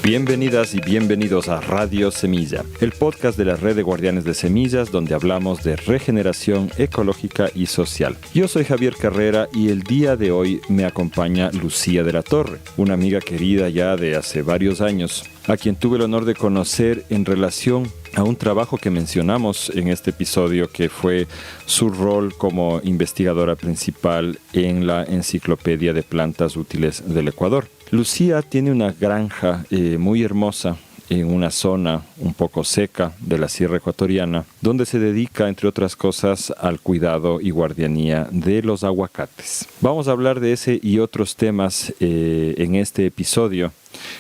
Bienvenidas y bienvenidos a Radio Semilla, el podcast de la Red de Guardianes de Semillas, donde hablamos de regeneración ecológica y social. Yo soy Javier Carrera y el día de hoy me acompaña Lucía de la Torre, una amiga querida ya de hace varios años, a quien tuve el honor de conocer en relación a un trabajo que mencionamos en este episodio, que fue su rol como investigadora principal en la Enciclopedia de Plantas Útiles del Ecuador. Lucía tiene una granja muy hermosa en una zona un poco seca de la Sierra Ecuatoriana, donde se dedica, entre otras cosas, al cuidado y guardianía de los aguacates. Vamos a hablar de ese y otros temas en este episodio,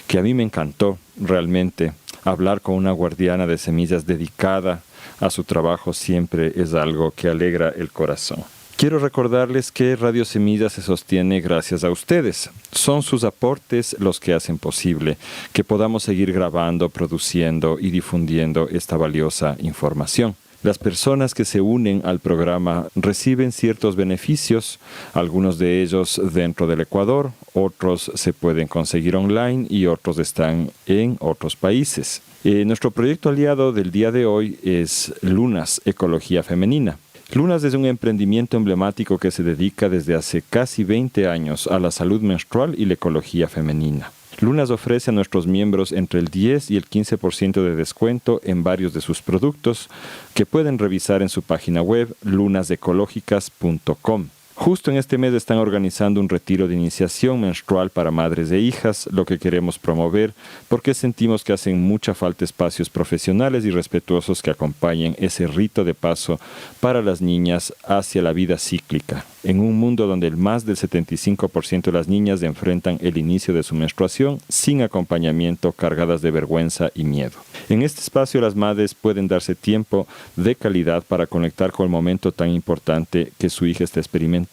que a mí me encantó realmente. Hablar con una guardiana de semillas dedicada a su trabajo siempre es algo que alegra el corazón. Quiero recordarles que Radio Semillas se sostiene gracias a ustedes. Son sus aportes los que hacen posible que podamos seguir grabando, produciendo y difundiendo esta valiosa información. Las personas que se unen al programa reciben ciertos beneficios, algunos de ellos dentro del Ecuador, otros se pueden conseguir online y otros están en otros países. Nuestro proyecto aliado del día de hoy es Lunas Ecología Femenina. Lunas es un emprendimiento emblemático que se dedica desde hace casi 20 años a la salud menstrual y la ecología femenina. Lunas ofrece a nuestros miembros entre el 10 y el 15% de descuento en varios de sus productos que pueden revisar en su página web lunasecológicas.com. Justo en este mes están organizando un retiro de iniciación menstrual para madres e hijas, lo que queremos promover porque sentimos que hacen mucha falta espacios profesionales y respetuosos que acompañen ese rito de paso para las niñas hacia la vida cíclica, en un mundo donde el más del 75% de las niñas enfrentan el inicio de su menstruación sin acompañamiento, cargadas de vergüenza y miedo. En este espacio las madres pueden darse tiempo de calidad para conectar con el momento tan importante que su hija está experimentando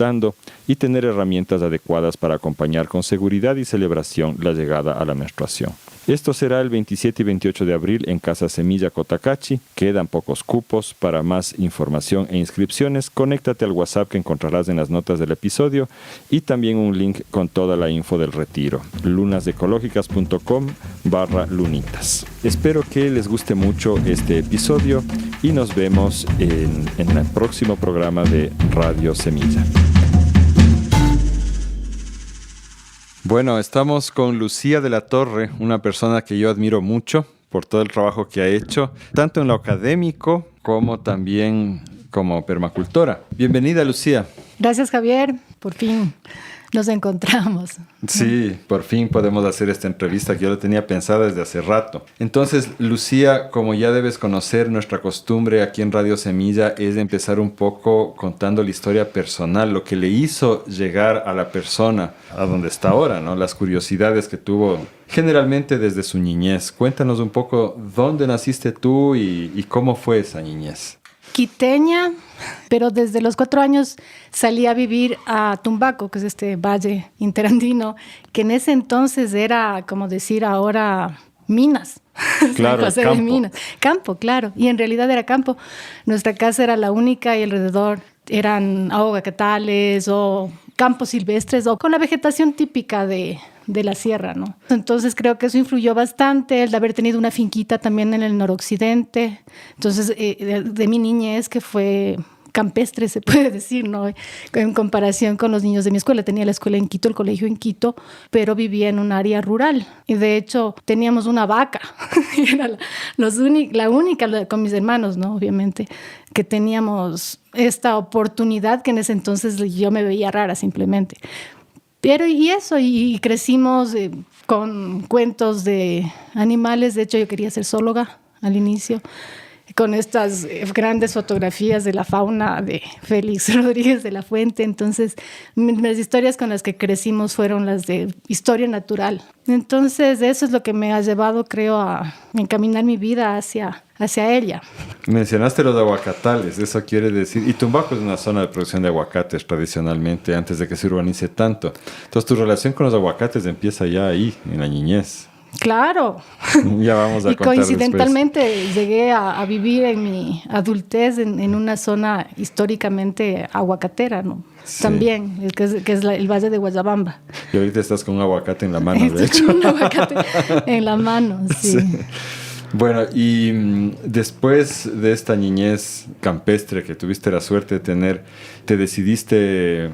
y tener herramientas adecuadas para acompañar con seguridad y celebración la llegada a la menstruación. Esto será el 27 y 28 de abril en Casa Semilla Cotacachi. Quedan pocos cupos. Para más información e inscripciones, conéctate al WhatsApp que encontrarás en las notas del episodio y también un link con toda la info del retiro, lunasecológicas.com/lunitas. Espero que les guste mucho este episodio y nos vemos en el próximo programa de Radio Semilla. Bueno, estamos con Lucía de la Torre, una persona que yo admiro mucho por todo el trabajo que ha hecho, tanto en lo académico como también como permacultora. Bienvenida, Lucía. Gracias, Javier. Por fin nos encontramos. Sí, por fin podemos hacer esta entrevista que yo la tenía pensada desde hace rato. Entonces, Lucía, como ya debes conocer, nuestra costumbre aquí en Radio Semilla es empezar un poco contando la historia personal, lo que le hizo llegar a la persona a donde está ahora, ¿no? Las curiosidades que tuvo generalmente desde su niñez. Cuéntanos un poco dónde naciste tú y cómo fue esa niñez. Quiteña, pero desde los 4 años salí a vivir a Tumbaco, que es este valle interandino, que en ese entonces era, como decir ahora, minas. Claro, campo. De minas. Campo, claro. Y en realidad era campo. Nuestra casa era la única y alrededor eran aguacatales o campos silvestres o con la vegetación típica de la sierra, ¿no? Entonces creo que eso influyó bastante, el de haber tenido una finquita también en el noroccidente. Entonces, de mi niñez, que fue campestre, se puede decir, ¿no? En comparación con los niños de mi escuela. Tenía la escuela en Quito, el colegio en Quito, pero vivía en un área rural. Y de hecho, teníamos una vaca. Era la única, con mis hermanos, ¿no? Obviamente, que teníamos esta oportunidad que en ese entonces yo me veía rara simplemente. Pero y crecimos con cuentos de animales. De hecho, yo quería ser zoóloga al inicio, con estas grandes fotografías de la fauna de Félix Rodríguez de la Fuente. Entonces, las historias con las que crecimos fueron las de historia natural. Entonces, eso es lo que me ha llevado, creo, a encaminar mi vida hacia ella. Mencionaste los aguacatales, eso quiere decir... Y Tumbaco es una zona de producción de aguacates tradicionalmente, antes de que se urbanice tanto. Entonces, tu relación con los aguacates empieza ya ahí, en la niñez. Claro. Ya vamos a Y contar coincidentalmente después. llegué a vivir en mi adultez en una zona históricamente aguacatera, ¿no? Sí. También, que es el Valle de Guayabamba. Y ahorita estás con un aguacate en la mano, de Estoy hecho. con un aguacate en la mano, sí. Sí. Bueno, y después de esta niñez campestre que tuviste la suerte de tener, ¿te decidiste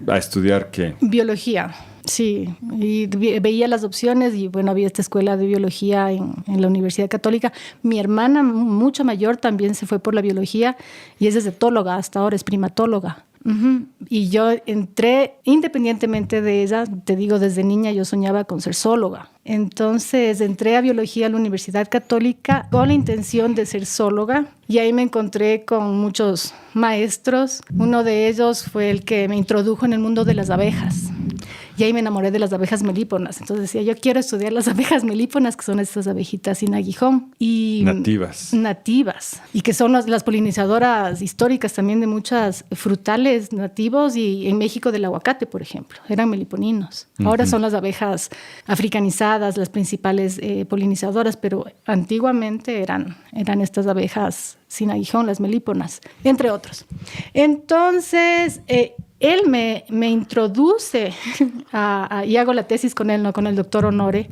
a estudiar qué? Biología, sí. Y veía las opciones y bueno, había esta escuela de biología en la Universidad Católica. Mi hermana, mucho mayor, también se fue por la biología y es etóloga, hasta ahora es primatóloga. Uh-huh. Y yo entré, independientemente de ella, te digo, desde niña yo soñaba con ser zoóloga. Entonces entré a biología a la Universidad Católica con la intención de ser zoóloga y ahí me encontré con muchos maestros. Uno de ellos fue el que me introdujo en el mundo de las abejas. Y ahí me enamoré de las abejas melíponas. Entonces decía, yo quiero estudiar las abejas melíponas, que son estas abejitas sin aguijón. Y nativas. Y que son las polinizadoras históricas también de muchas frutales nativos y en México del aguacate, por ejemplo. Eran meliponinos. Uh-huh. Ahora son las abejas africanizadas, las principales polinizadoras, pero antiguamente eran estas abejas sin aguijón, las melíponas, entre otros. Entonces, él me introduce y hago la tesis con él, ¿no? Con el doctor Honore,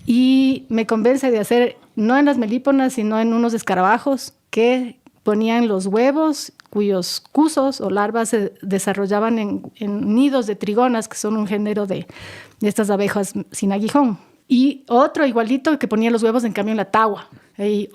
y me convence de hacer, no en las melíponas, sino en unos escarabajos que ponían los huevos, cuyos cusos o larvas se desarrollaban en nidos de trigonas, que son un género de estas abejas sin aguijón. Y otro igualito que ponía los huevos, en cambio, en la tagua. Y,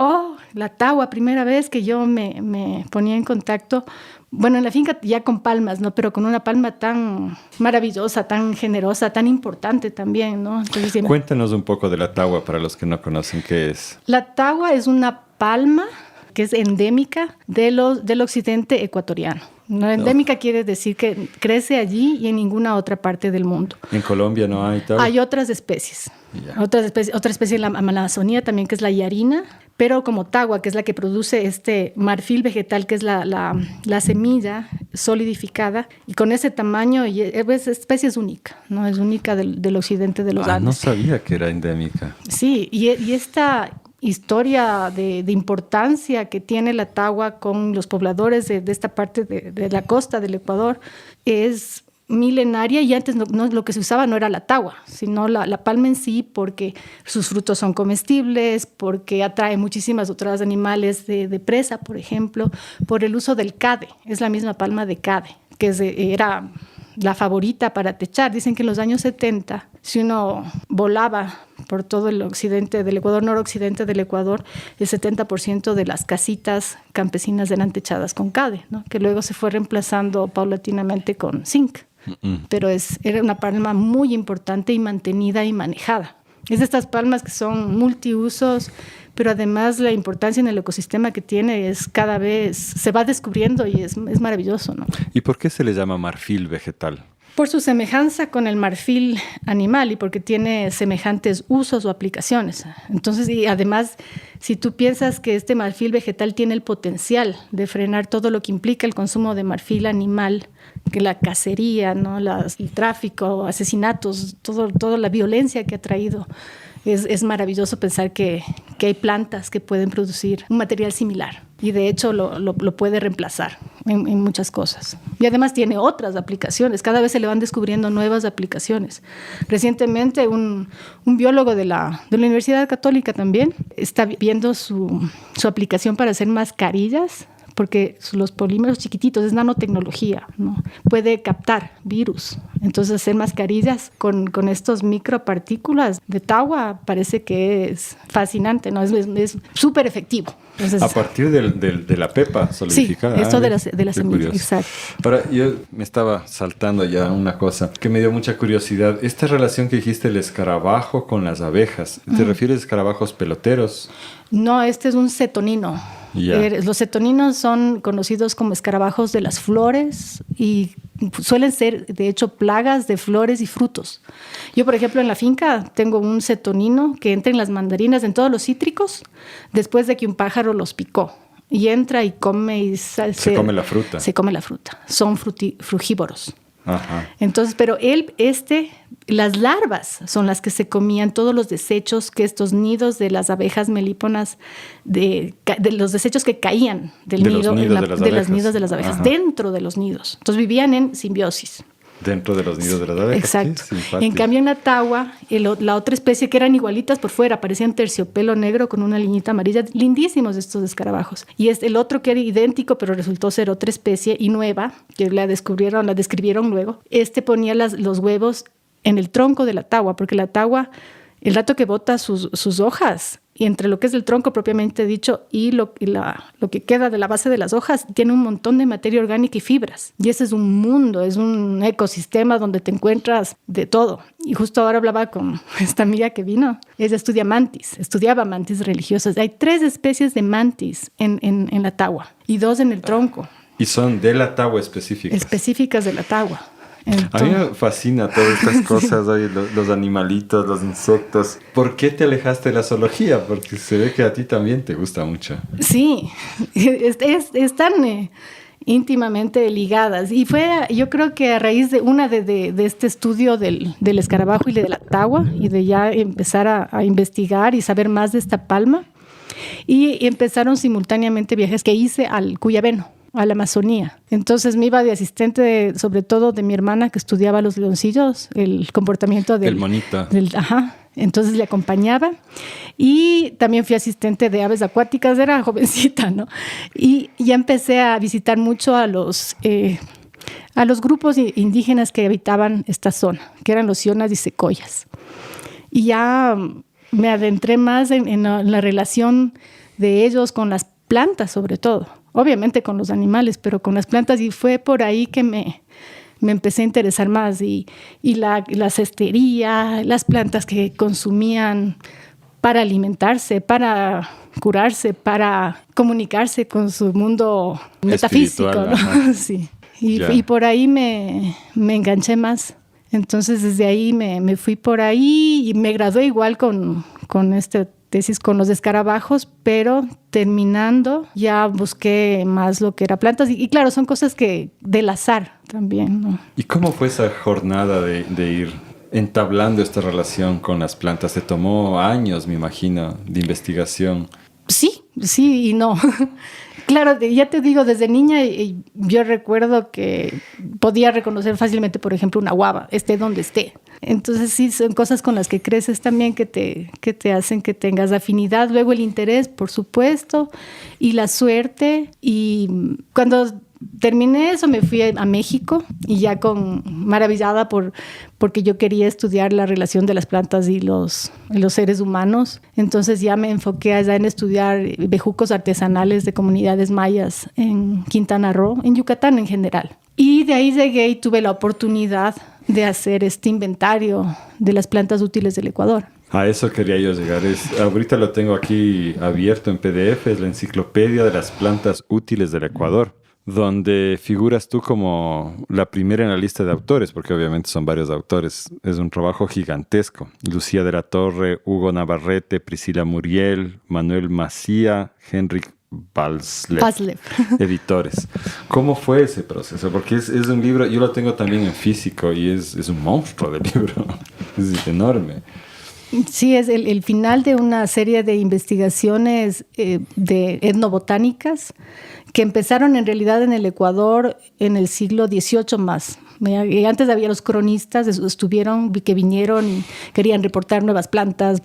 la tagua, primera vez que yo me ponía en contacto, bueno, en la finca ya con palmas, ¿no? Pero con una palma tan maravillosa, tan generosa, tan importante también, ¿no? Entonces, cuéntanos un poco de la tagua para los que no conocen qué es. La tagua es una palma que es endémica del occidente ecuatoriano. No, endémica quiere decir que crece allí y en ninguna otra parte del mundo. ¿En Colombia no hay tagua? Hay otras especies. Otra especie en la Amazonía también, que es la yarina, pero como tagua, que es la que produce este marfil vegetal, que es la semilla solidificada, y con ese tamaño, y esa especie es única, ¿no? Es única del occidente de los Andes. No sabía que era endémica. Sí, y esta historia de importancia que tiene la tagua con los pobladores de esta parte de la costa del Ecuador es milenaria, y antes no, lo que se usaba no era la tagua, sino la palma en sí, porque sus frutos son comestibles, porque atrae muchísimas otras animales de presa, por ejemplo, por el uso del cade. Es la misma palma de cade, que era la favorita para techar. Dicen que en los años 70, si uno volaba por todo el occidente del Ecuador, noroccidente del Ecuador, el 70% de las casitas campesinas eran techadas con cade, ¿no? Que luego se fue reemplazando paulatinamente con zinc. Pero era una palma muy importante y mantenida y manejada. Es de estas palmas que son multiusos, pero además la importancia en el ecosistema que tiene es cada vez, se va descubriendo y es maravilloso, ¿no? ¿Y por qué se le llama marfil vegetal? Por su semejanza con el marfil animal y porque tiene semejantes usos o aplicaciones. Entonces, y además, si tú piensas que este marfil vegetal tiene el potencial de frenar todo lo que implica el consumo de marfil animal, que la cacería, ¿no? El tráfico, asesinatos, toda la violencia que ha traído, es maravilloso pensar que hay plantas que pueden producir un material similar. Y de hecho lo puede reemplazar en muchas cosas. Y además tiene otras aplicaciones. Cada vez se le van descubriendo nuevas aplicaciones. Recientemente un biólogo de la Universidad Católica también está viendo su aplicación para hacer mascarillas, porque los polímeros chiquititos, es nanotecnología, ¿no? Puede captar virus. Entonces hacer mascarillas con estos micropartículas de tagua parece que es fascinante, ¿no? Es súper efectivo. Entonces, a partir de la pepa solidificada. Sí, esto de las semillas, exacto. Ahora, yo me estaba saltando ya una cosa que me dio mucha curiosidad. Esta relación que dijiste, el escarabajo con las abejas, ¿te refieres a escarabajos peloteros? No, este es un cetonino. Yeah. Los cetoninos son conocidos como escarabajos de las flores y suelen ser, de hecho, plagas de flores y frutos. Yo, por ejemplo, en la finca tengo un cetonino que entra en las mandarinas, en todos los cítricos, después de que un pájaro los picó. Y entra y come y se come la fruta. Se come la fruta. Son frugívoros. Ajá. Entonces, pero las larvas son las que se comían todos los desechos que estos nidos de las abejas melíponas, de los desechos que caían del de nido, los nidos de los nidos de las abejas, Ajá. dentro de los nidos. Entonces vivían en simbiosis. Dentro de los nidos de las abejas. Exacto. Qué simpático. En cambio, en la tagua, la otra especie que eran igualitas por fuera, parecían terciopelo negro con una liñita amarilla, lindísimos estos escarabajos. Y el otro que era idéntico, pero resultó ser otra especie y nueva, que la describieron luego. Ponía los huevos en el tronco de la tagua, porque la tagua, el rato que bota sus hojas, y entre lo que es el tronco propiamente dicho y lo que queda de la base de las hojas, tiene un montón de materia orgánica y fibras. Y ese es un mundo, es un ecosistema donde te encuentras de todo. Y justo ahora hablaba con esta amiga que vino. Ella estudiaba mantis religiosas. Hay 3 especies de mantis en la tagua y 2 en el tronco. Y son de la tagua específicas. Específicas de la tagua. A mí me fascina todas estas cosas, oye, los animalitos, los insectos. ¿Por qué te alejaste de la zoología? Porque se ve que a ti también te gusta mucho. Sí, están íntimamente ligadas. Y yo creo que a raíz de este estudio del escarabajo y de la tagua, y de ya empezar a investigar y saber más de esta palma, y empezaron simultáneamente viajes que hice al Cuyabeno, a la Amazonía. Entonces me iba de asistente, sobre todo de mi hermana que estudiaba los leoncillos, el comportamiento del... El monito. Ajá. Entonces le acompañaba y también fui asistente de aves acuáticas, era jovencita, ¿no? Y ya empecé a visitar mucho a los grupos indígenas que habitaban esta zona, que eran los sionas y secoyas. Y ya me adentré más en la relación de ellos con las plantas, sobre todo. Obviamente con los animales, pero con las plantas, y fue por ahí que me empecé a interesar más. Y la cestería, las plantas que consumían para alimentarse, para curarse, para comunicarse con su mundo metafísico, ¿no? Sí. Y por ahí me enganché más. Entonces desde ahí me fui por ahí y me gradué igual con esta tesis con los escarabajos, pero terminando ya busqué más lo que era plantas y claro, son cosas que del azar también, ¿no? ¿Y cómo fue esa jornada de ir entablando esta relación con las plantas? Te tomó años, me imagino, de investigación. Sí y no. Claro, ya te digo, desde niña yo recuerdo que podía reconocer fácilmente, por ejemplo, una guava, esté donde esté. Entonces sí, son cosas con las que creces también que te hacen que tengas afinidad. Luego el interés, por supuesto, y la suerte. Y cuando terminé eso me fui a México y ya maravillada porque yo quería estudiar la relación de las plantas y los seres humanos. Entonces ya me enfoqué allá en estudiar bejucos artesanales de comunidades mayas en Quintana Roo, en Yucatán en general. Y de ahí llegué y tuve la oportunidad de hacer este inventario de las plantas útiles del Ecuador. A eso quería yo llegar. Ahorita lo tengo aquí abierto en PDF, es la Enciclopedia de las Plantas Útiles del Ecuador, donde figuras tú como la primera en la lista de autores, porque obviamente son varios autores. Es un trabajo gigantesco. Lucía de la Torre, Hugo Navarrete, Priscila Muriel, Manuel Macía, Henrik Balslev, editores. ¿Cómo fue ese proceso? Porque es un libro, yo lo tengo también en físico y es un monstruo de libro. Es enorme. Sí, es el final de una serie de investigaciones de etnobotánicas que empezaron en realidad en el Ecuador en el siglo XVIII más. Y antes había los cronistas, que vinieron y querían reportar nuevas plantas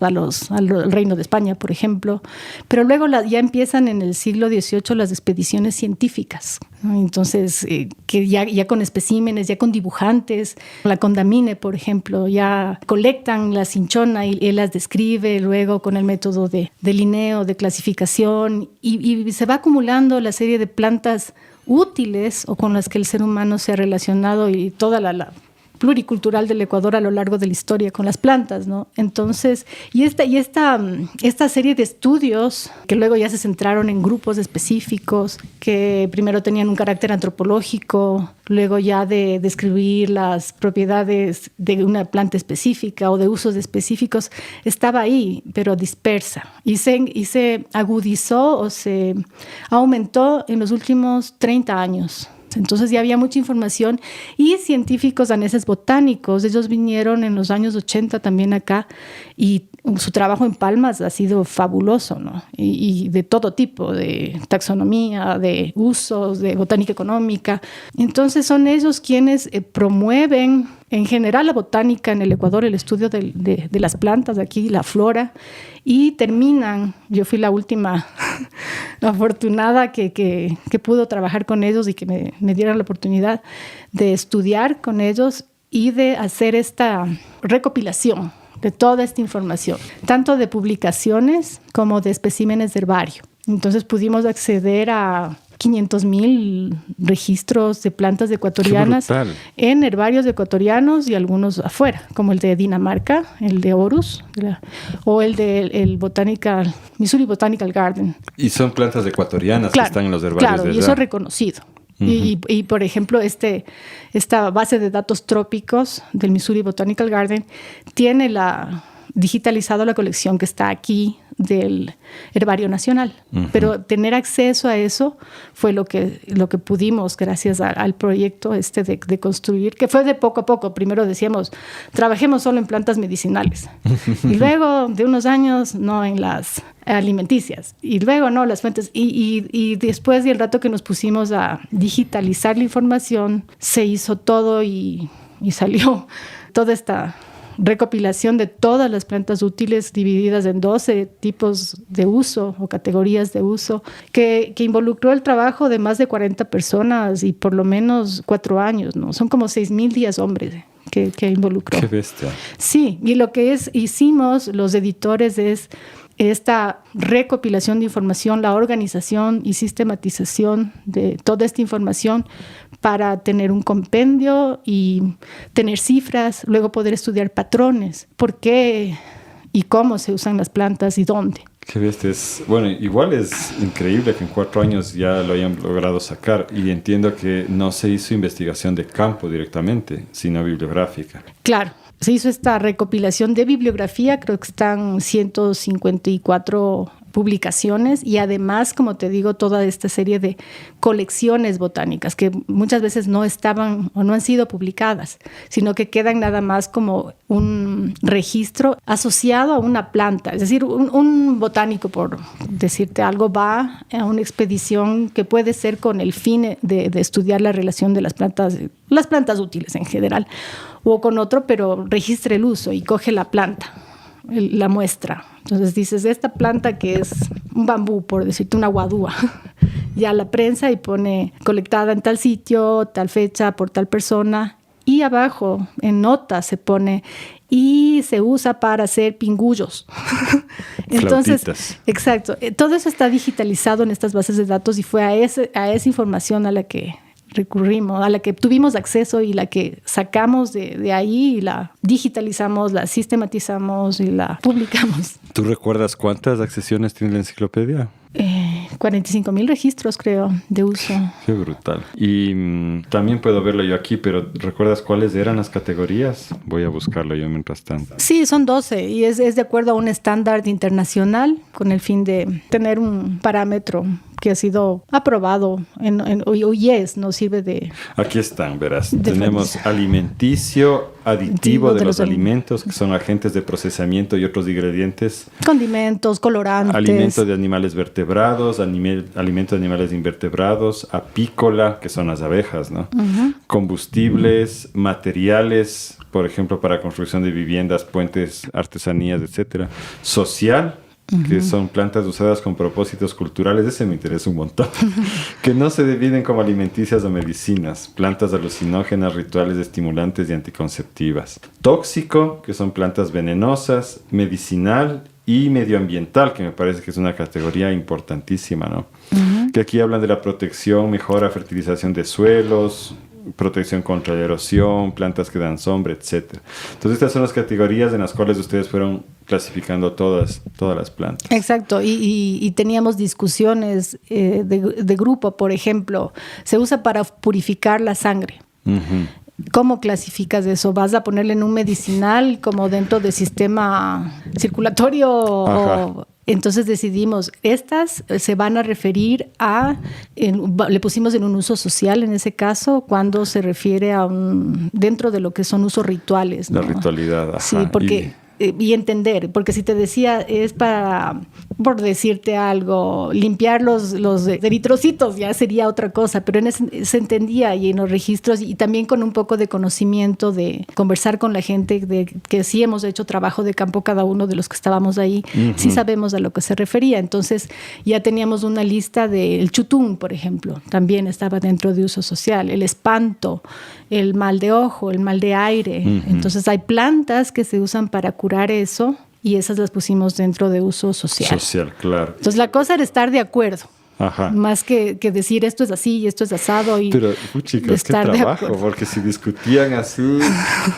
al Reino de España, por ejemplo. Pero luego ya empiezan en el siglo XVIII las expediciones científicas, ¿no? Entonces, que ya con especímenes, ya con dibujantes, la Condamine, por ejemplo, ya colectan la cinchona y él las describe luego con el método de Linneo, de clasificación, y se va acumulando la serie de plantas útiles o con las que el ser humano se ha relacionado y toda la pluricultural del Ecuador a lo largo de la historia con las plantas, ¿no? Entonces, esta serie de estudios que luego ya se centraron en grupos específicos que primero tenían un carácter antropológico, luego ya de describir las propiedades de una planta específica o de usos específicos, estaba ahí, pero dispersa. Y se agudizó o se aumentó en los últimos 30 años. Entonces ya había mucha información y científicos daneses botánicos, ellos vinieron en los años 80 también acá y su trabajo en palmas ha sido fabuloso, ¿no? Y de todo tipo, de taxonomía, de usos, de botánica económica. Entonces son ellos quienes promueven en general la botánica en el Ecuador, el estudio de las plantas de aquí, la flora, y terminan, yo fui la última afortunada que pudo trabajar con ellos y que me dieron la oportunidad de estudiar con ellos y de hacer esta recopilación de toda esta información, tanto de publicaciones como de especímenes de herbario. Entonces pudimos acceder a 500,000 registros de plantas ecuatorianas en herbarios ecuatorianos y algunos afuera, como el de Dinamarca, el de Aarhus, o el de Missouri Botanical Garden. Y son plantas ecuatorianas que están en los herbarios de allá. Claro, y eso es reconocido. Uh-huh. Y por ejemplo, esta base de datos trópicos del Missouri Botanical Garden tiene digitalizado la colección que está aquí del Herbario Nacional. Uh-huh. Pero tener acceso a eso fue lo que pudimos gracias al proyecto de construir, que fue de poco a poco. Primero decíamos, trabajemos solo en plantas medicinales. Y luego, de unos años, no en las alimenticias. Y luego, no, las fuentes. Y después del rato que nos pusimos a digitalizar la información, se hizo todo y salió toda esta recopilación de todas las plantas útiles divididas en 12 tipos de uso o categorías de uso que involucró el trabajo de más de 40 personas y por lo menos 4 años, ¿no? Son como 6,000 días hombres que involucró. ¡Qué bestia! Sí, y lo que hicimos los editores es esta recopilación de información, la organización y sistematización de toda esta información para tener un compendio y tener cifras, luego poder estudiar patrones, por qué y cómo se usan las plantas y dónde. Qué bestia. Bueno, igual es increíble que en 4 años ya lo hayan logrado sacar, y entiendo que no se hizo investigación de campo directamente, sino bibliográfica. Claro. Se hizo esta recopilación de bibliografía, creo que están 154 publicaciones y además, como te digo, toda esta serie de colecciones botánicas que muchas veces no estaban o no han sido publicadas, sino que quedan nada más como un registro asociado a una planta. Es decir, un botánico, por decirte algo, va a una expedición que puede ser con el fin de estudiar la relación de las plantas útiles en general, o con otro, pero registra el uso y coge la planta, la muestra. Entonces dices, esta planta que es un bambú, por decirte, una guadúa, ya la prensa y pone colectada en tal sitio, tal fecha, por tal persona, y abajo en notas se pone y se usa para hacer pingullos. Entonces, flautitas. Exacto, todo eso está digitalizado en estas bases de datos y fue a esa información a la que recurrimos, a la que tuvimos acceso y la que sacamos de ahí y la digitalizamos, la sistematizamos y la publicamos. ¿Tú recuerdas cuántas accesiones tiene la enciclopedia? 45,000 registros, creo, de uso. Qué brutal. Y también puedo verlo yo aquí, pero ¿recuerdas cuáles eran las categorías? Voy a buscarlo yo mientras tanto. Sí, son 12 y es de acuerdo a un estándar internacional con el fin de tener un parámetro que ha sido aprobado nos sirve de... Aquí están, verás. Tenemos alimenticio, aditivo de los alimentos, que son agentes de procesamiento y otros ingredientes. Condimentos, colorantes. Alimentos de animales vertebrados, alimentos de animales invertebrados, apícola, que son las abejas, ¿no? Uh-huh. Combustibles, materiales, por ejemplo, para construcción de viviendas, puentes, artesanías, etcétera. Social, que son plantas usadas con propósitos culturales, ese me interesa un montón, que no se dividen como alimenticias o medicinas, plantas alucinógenas, rituales estimulantes y anticonceptivas. Tóxico, que son plantas venenosas, medicinal y medioambiental, que me parece que es una categoría importantísima, ¿no? Uh-huh. Que aquí hablan de la protección, mejora, fertilización de suelos, protección contra la erosión, plantas que dan sombra, etc. Entonces estas son las categorías en las cuales ustedes fueron clasificando todas las plantas. Exacto, y teníamos discusiones de grupo, por ejemplo, se usa para purificar la sangre. Uh-huh. ¿Cómo clasificas eso? ¿Vas a ponerle en un medicinal como dentro del sistema circulatorio Entonces decidimos, estas se van a referir le pusimos en un uso social en ese caso, cuando se refiere a dentro de lo que son usos rituales, ¿no? La ritualidad, ajá. Sí, porque... Y entender, porque si te decía es para, por decirte algo, limpiar los eritrocitos, ya sería otra cosa, pero se entendía y en los registros y también con un poco de conocimiento de conversar con la gente, de que sí hemos hecho trabajo de campo cada uno de los que estábamos ahí, sí sabemos a lo que se refería. Entonces ya teníamos una lista del chutún, por ejemplo, también estaba dentro de uso social, el espanto, el mal de ojo, el mal de aire. Entonces hay plantas que se usan para curar eso y esas las pusimos dentro de uso social. Social, claro. Entonces la cosa era estar de acuerdo. Ajá. Más que decir esto es así y esto es asado. Pero, chicos, qué trabajo, porque si discutían así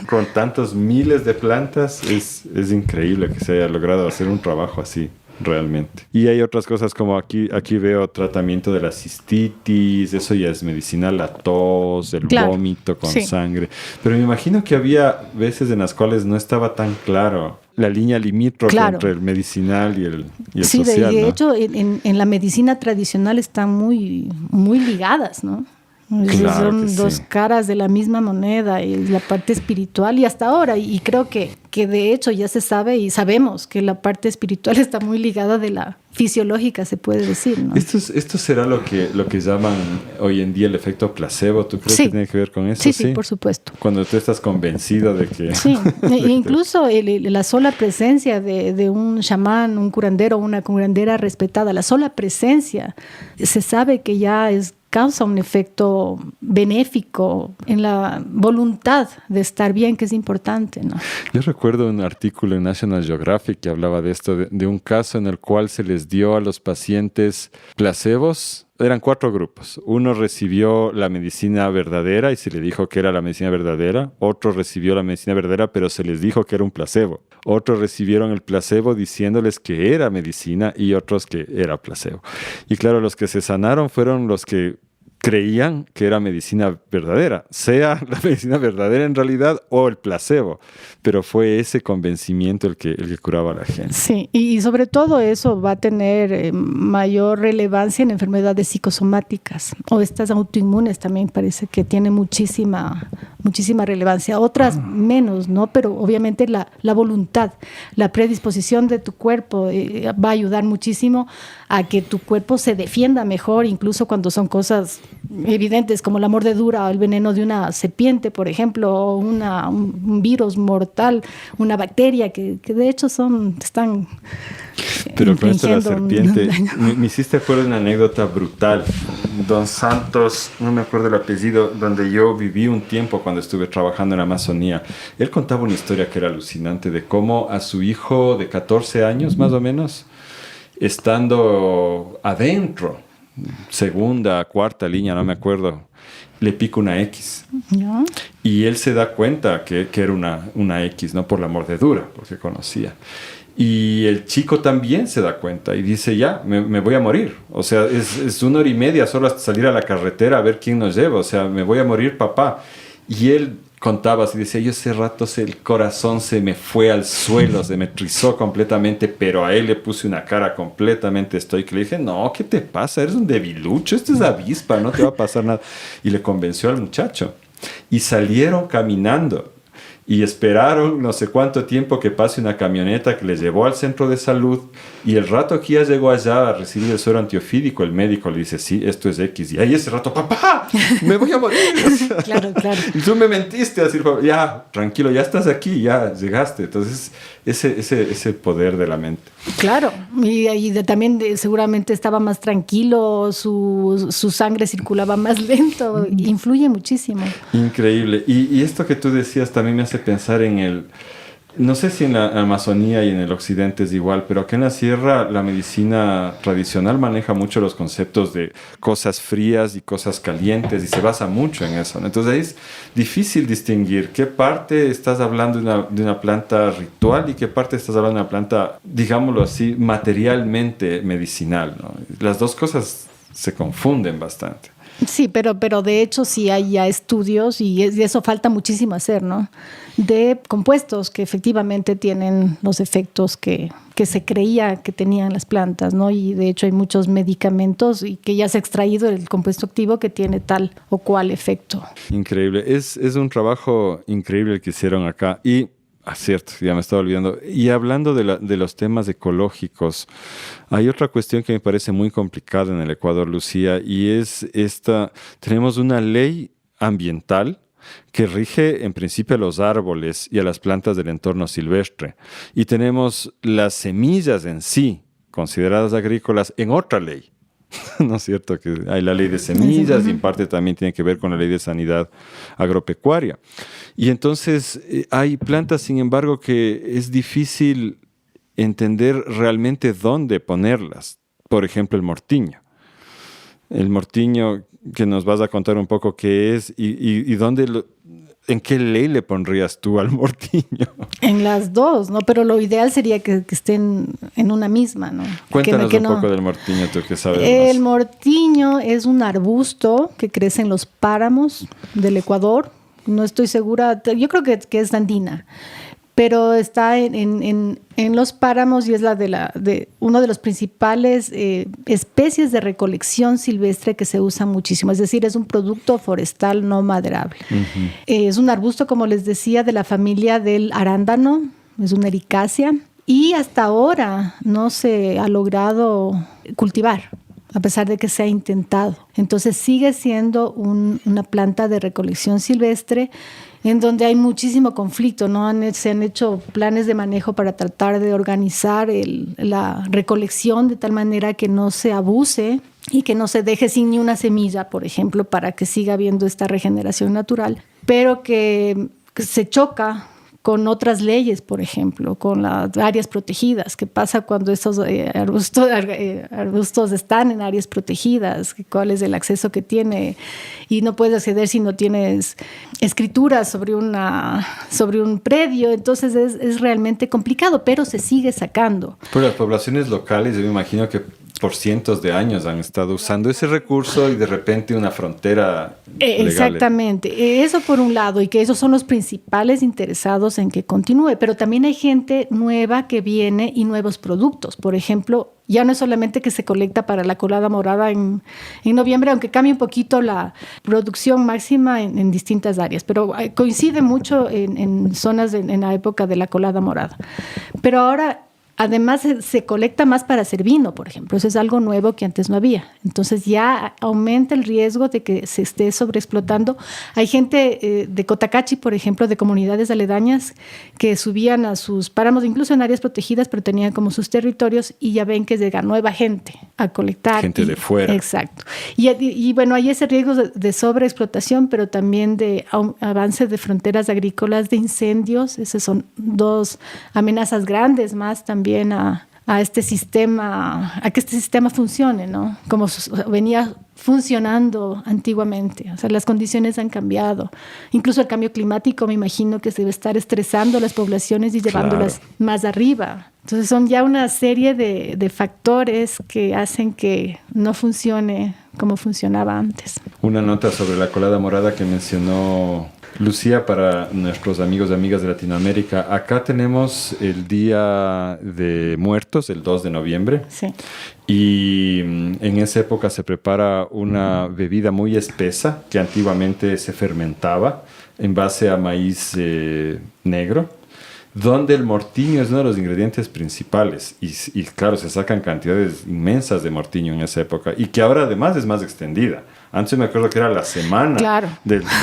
con tantos miles de plantas, es increíble que se haya logrado hacer un trabajo así. Realmente. Y hay otras cosas como aquí veo tratamiento de la cistitis, eso ya es medicinal, la tos, el vómito con sangre. Pero me imagino que había veces en las cuales no estaba tan claro la línea limítrofe entre el medicinal y el social. Sí, de hecho, en la medicina tradicional están muy, muy ligadas, ¿no? Claro, son dos caras de la misma moneda, y la parte espiritual y hasta ahora, y creo que de hecho ya se sabe y sabemos que la parte espiritual está muy ligada de la fisiológica, se puede decir, ¿no? Esto será lo que llaman hoy en día el efecto placebo. ¿Tú crees que tiene que ver con eso? Sí, por supuesto. Cuando tú estás convencido de que... Sí, incluso la sola presencia de un chamán, un curandero, una curandera respetada, la sola presencia, se sabe que ya causa un efecto benéfico en la voluntad de estar bien, que es importante, ¿no? Yo recuerdo un artículo en National Geographic que hablaba de esto, de un caso en el cual se les dio a los pacientes placebos. Eran 4 grupos. Uno recibió la medicina verdadera y se le dijo que era la medicina verdadera. Otro recibió la medicina verdadera, pero se les dijo que era un placebo. Otros recibieron el placebo diciéndoles que era medicina y otros que era placebo. Y claro, los que se sanaron fueron los que creían que era medicina verdadera, sea la medicina verdadera en realidad o el placebo, pero fue ese convencimiento el que curaba a la gente. Sí, y sobre todo eso va a tener mayor relevancia en enfermedades psicosomáticas o estas autoinmunes también parece que tiene muchísima relevancia, otras menos, ¿no? Pero obviamente la voluntad, la predisposición de tu cuerpo va a ayudar muchísimo a que tu cuerpo se defienda mejor, incluso cuando son cosas evidentes como la mordedura o el veneno de una serpiente, por ejemplo, o un virus mortal, una bacteria que de hecho están... Pero con esto de la serpiente, me hiciste acuerdo de una anécdota brutal. Don Santos, no me acuerdo el apellido, donde yo viví un tiempo cuando estuve trabajando en la Amazonía. Él contaba una historia que era alucinante de cómo a su hijo de 14 años, más o menos, estando adentro, segunda, cuarta línea, no me acuerdo, le pica una X. ¿Ya? Y él se da cuenta que era una X, no por la mordedura, porque conocía. Y el chico también se da cuenta y dice, ya, me voy a morir. O sea, es 1 hora y media solo hasta salir a la carretera a ver quién nos lleva. O sea, me voy a morir, papá. Y él contaba así, decía, yo ese rato el corazón se me fue al suelo, se me trizó completamente, pero a él le puse una cara completamente estoica. Le dije, no, ¿qué te pasa? Eres un debilucho, esto es avispa, no te va a pasar nada. Y le convenció al muchacho. Y salieron caminando. Y esperaron no sé cuánto tiempo que pase una camioneta que les llevó al centro de salud. Y el rato que ya llegó allá a recibir el suero antiofídico, el médico le dice, sí, esto es X. Y ahí ese rato, papá, me voy a morir. Claro. Y tú me mentiste, así, ya, tranquilo, ya estás aquí, ya llegaste. Entonces, ese poder de la mente. Claro, y también seguramente estaba más tranquilo, su sangre circulaba más lento, influye muchísimo. Increíble. Y esto que tú decías también me hace pensar en no sé si en la Amazonía y en el occidente es igual, pero acá en la sierra la medicina tradicional maneja mucho los conceptos de cosas frías y cosas calientes y se basa mucho en eso, ¿no? Entonces ahí es difícil distinguir qué parte estás hablando de una planta ritual y qué parte estás hablando de una planta, digámoslo así, materialmente medicinal, ¿no? Las dos cosas se confunden bastante. Sí, pero de hecho sí hay ya estudios y eso falta muchísimo hacer, ¿no? De compuestos que efectivamente tienen los efectos que se creía que tenían las plantas, ¿no? Y de hecho hay muchos medicamentos y que ya se ha extraído el compuesto activo que tiene tal o cual efecto. Increíble. Es un trabajo increíble el que hicieron acá. Y cierto, ya me estaba olvidando. Y hablando de los temas ecológicos, hay otra cuestión que me parece muy complicada en el Ecuador, Lucía, y es esta: tenemos una ley ambiental que rige en principio a los árboles y a las plantas del entorno silvestre. Y tenemos las semillas en sí, consideradas agrícolas, en otra ley. ¿No es cierto? Que hay la ley de semillas y en parte también tiene que ver con la ley de sanidad agropecuaria. Y entonces hay plantas, sin embargo, que es difícil entender realmente dónde ponerlas. Por ejemplo, el mortiño. El mortiño, que nos vas a contar un poco qué es y dónde ¿en qué ley le pondrías tú al mortiño? En las dos, ¿no? Pero lo ideal sería que estén en una misma, ¿no? Cuéntanos un poco del mortiño, tú que sabes más. El mortiño es un arbusto que crece en los páramos del Ecuador. No estoy segura, yo creo que es andina, pero está en los páramos y es uno de los principales especies de recolección silvestre que se usa muchísimo. Es decir, es un producto forestal no maderable. Uh-huh. Es un arbusto, como les decía, de la familia del arándano, es una ericácea, y hasta ahora no se ha logrado cultivar, a pesar de que se ha intentado. Entonces sigue siendo una planta de recolección silvestre en donde hay muchísimo conflicto, ¿no? Se han hecho planes de manejo para tratar de organizar la recolección de tal manera que no se abuse y que no se deje sin ni una semilla, por ejemplo, para que siga habiendo esta regeneración natural, pero que se choca con otras leyes, por ejemplo, con las áreas protegidas. ¿Qué pasa cuando estos arbustos están en áreas protegidas? ¿Cuál es el acceso que tiene? Y no puedes acceder si no tienes escrituras sobre un predio. Entonces es realmente complicado, pero se sigue sacando. Pero las poblaciones locales, yo me imagino que por cientos de años han estado usando ese recurso y de repente una frontera legal. Exactamente. Eso por un lado, y que esos son los principales interesados en que continúe. Pero también hay gente nueva que viene y nuevos productos. Por ejemplo, ya no es solamente que se colecta para la colada morada en noviembre, aunque cambie un poquito la producción máxima en distintas áreas, pero coincide mucho en zonas en la época de la colada morada. Pero ahora además se colecta más para hacer vino, por ejemplo. Eso es algo nuevo que antes no había. Entonces ya aumenta el riesgo de que se esté sobreexplotando. Hay gente de Cotacachi, por ejemplo, de comunidades aledañas que subían a sus páramos, incluso en áreas protegidas, pero tenían como sus territorios y ya ven que llega nueva gente a colectar. Gente de fuera. Exacto. Y bueno, hay ese riesgo de sobreexplotación, pero también de avance de fronteras agrícolas, de incendios. Esas son dos amenazas grandes más también a este sistema, a que este sistema funcione, ¿no? Como venía funcionando antiguamente. O sea, las condiciones han cambiado. Incluso el cambio climático, me imagino que se debe estar estresando a las poblaciones y llevándolas más arriba. Entonces son ya una serie de factores que hacen que no funcione como funcionaba antes. Una nota sobre la colada morada que mencionó Lucía para nuestros amigos y amigas de Latinoamérica. Acá tenemos el Día de Muertos, el 2 de noviembre. Sí. Y en esa época se prepara una bebida muy espesa que antiguamente se fermentaba en base a maíz negro, donde el mortiño es uno de los ingredientes principales. Y claro, se sacan cantidades inmensas de mortiño en esa época y que ahora además es más extendida. Antes me acuerdo que era la semana. Claro.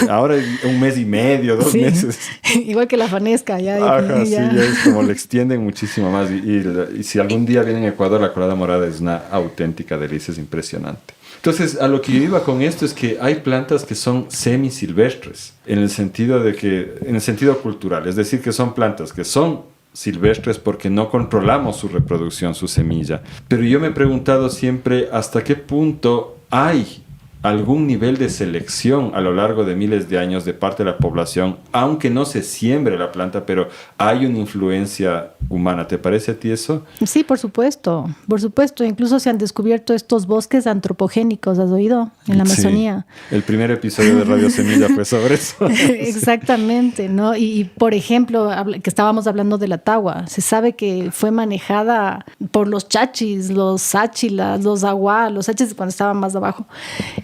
Ahora un mes y medio, 2 meses. Igual que la fanesca. Sí, ya es como le extienden muchísimo más. Y si algún día vienen a Ecuador, la colada morada es una auténtica delicia, es impresionante. Entonces, a lo que yo iba con esto es que hay plantas que son semisilvestres, en el sentido cultural. Es decir, que son plantas que son silvestres porque no controlamos su reproducción, su semilla. Pero yo me he preguntado siempre hasta qué punto hay algún nivel de selección a lo largo de miles de años de parte de la población, aunque no se siembre la planta, pero hay una influencia humana. ¿Te parece a ti eso? Sí, por supuesto, por supuesto. Incluso se han descubierto estos bosques antropogénicos, ¿has oído? En la Amazonía. Sí, el primer episodio de Radio Semilla fue sobre eso. Exactamente, ¿no? Y por ejemplo, que estábamos hablando de la tagua, se sabe que fue manejada por los chachis, los sáchilas, los aguá, los chachis cuando estaban más abajo.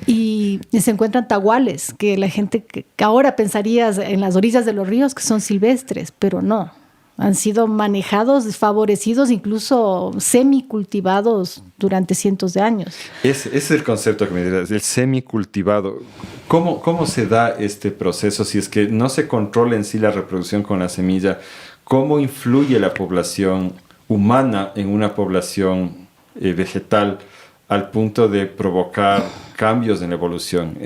Y se encuentran tahuales, que la gente que ahora pensarías en las orillas de los ríos que son silvestres, pero no. Han sido manejados, favorecidos, incluso semicultivados durante cientos de años. Ese es el concepto que me dirás, el semicultivado. ¿Cómo se da este proceso si es que no se controla en sí la reproducción con la semilla? ¿Cómo influye la población humana en una población vegetal al punto de provocar cambios en la evolución?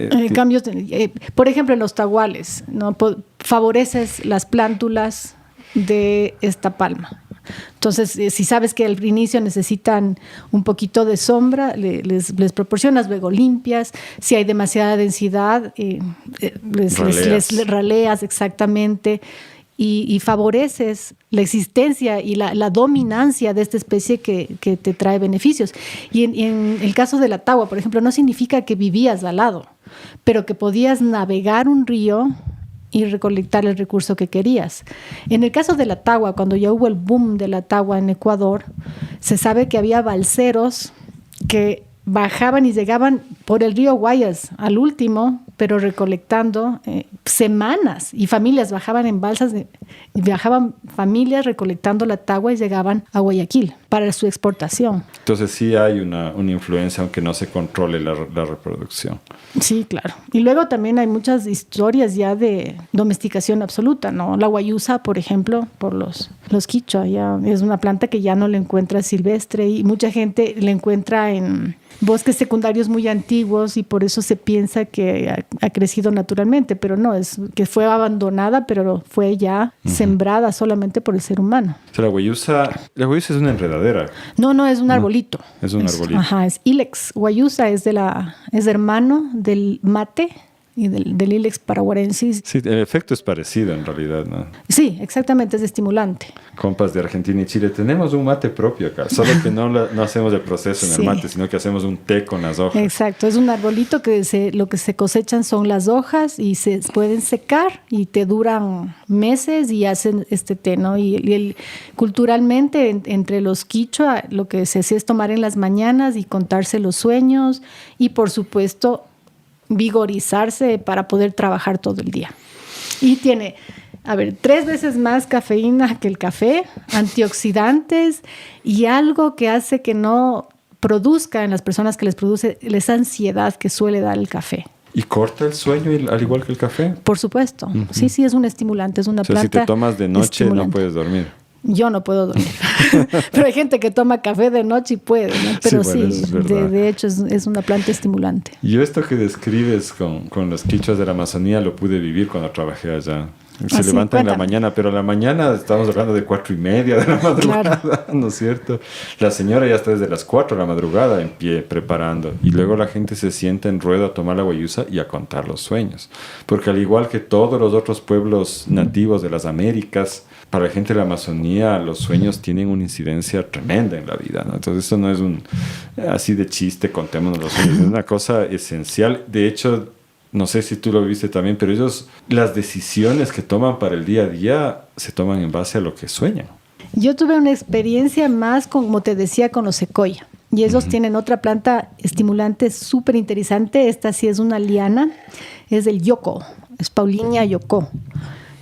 Por ejemplo, en los tahuales, ¿no? Favoreces las plántulas de esta palma. Entonces, si sabes que al inicio necesitan un poquito de sombra, les proporcionas, luego limpias. Si hay demasiada densidad, les raleas exactamente. Y favoreces la existencia y la dominancia de esta especie que te trae beneficios. Y en el caso de la tagua, por ejemplo, no significa que vivías al lado, pero que podías navegar un río y recolectar el recurso que querías. En el caso de la tagua, cuando ya hubo el boom de la tagua en Ecuador, se sabe que había balseros que bajaban y llegaban por el río Guayas al último, pero recolectando semanas, y familias bajaban en balsas, y viajaban familias recolectando la tagua y llegaban a Guayaquil para su exportación. Entonces sí hay una influencia, aunque no se controle la reproducción. Sí, claro. Y luego también hay muchas historias ya de domesticación absoluta, ¿no? La guayusa, por ejemplo, por los quichua, ya es una planta que ya no la encuentra silvestre, y mucha gente la encuentra en bosques secundarios muy antiguos, y por eso se piensa que ha crecido naturalmente, pero no, es que fue abandonada, pero fue ya sembrada solamente por el ser humano. O sea, la guayusa es una enredadera. No, es un arbolito. Es un arbolito. Ajá, es Ilex. Guayusa es hermano del mate y del Ilex paraguarensis. Sí, el efecto es parecido en realidad, ¿no? Sí, exactamente, es estimulante. Compas de Argentina y Chile, tenemos un mate propio acá, solo que no hacemos el proceso en el mate, sino que hacemos un té con las hojas. Exacto, es un arbolito que lo que se cosechan son las hojas y se pueden secar y te duran meses y hacen este té, ¿no? Y culturalmente entre los quichua lo que se hacía es tomar en las mañanas y contarse los sueños y por supuesto vigorizarse para poder trabajar todo el día. Y tiene, 3 veces más cafeína que el café, antioxidantes y algo que hace que no produzca en las personas que les produce esa ansiedad que suele dar el café. ¿Y corta el sueño al igual que el café? Por supuesto. Uh-huh. Sí, es un estimulante, es una planta. Si te tomas de noche no puedes dormir. Yo no puedo dormir, pero hay gente que toma café de noche y puede, ¿no? Pero de hecho es una planta estimulante. Yo esto que describes con los quichuas de la Amazonía lo pude vivir cuando trabajé allá. Se levantan en la mañana, pero en la mañana estamos hablando de 4:30 de la madrugada, claro. ¿No es cierto? La señora ya está desde las 4 de la madrugada en pie preparando y luego la gente se sienta en ruedo a tomar la guayusa y a contar los sueños. Porque al igual que todos los otros pueblos nativos de las Américas, para la gente de la Amazonía los sueños tienen una incidencia tremenda en la vida, ¿no? Entonces esto no es así de chiste, contémonos los sueños, es una cosa esencial. De hecho, no sé si tú lo viste también, pero ellos, las decisiones que toman para el día a día se toman en base a lo que sueñan. Yo tuve una experiencia más, como te decía, con los secoya. Y ellos tienen otra planta estimulante súper interesante. Esta sí es una liana, es el yoco, es Paulinia yoco.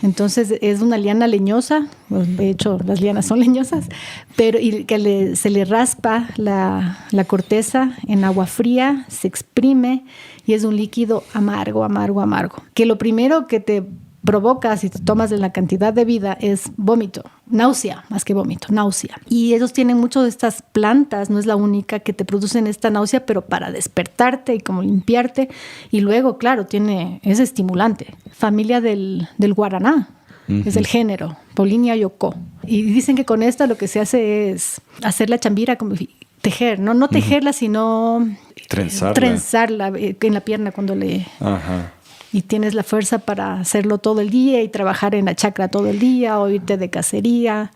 Entonces es una liana leñosa, de hecho las lianas son leñosas, pero se le raspa la corteza en agua fría, se exprime y es un líquido amargo. Que lo primero que te provoca si te tomas la cantidad de vida es vómito, náusea, más que vómito, náusea. Y ellos tienen mucho de estas plantas, no es la única que te producen esta náusea, pero para despertarte y como limpiarte. Y luego, claro, es estimulante. Familia del guaraná, es el género, Paulinia yoco. Y dicen que con esta lo que se hace es hacer la chambira como tejer, no tejerla, sino trenzarla en la pierna cuando le... Ajá. Y tienes la fuerza para hacerlo todo el día y trabajar en la chacra todo el día o irte de cacería.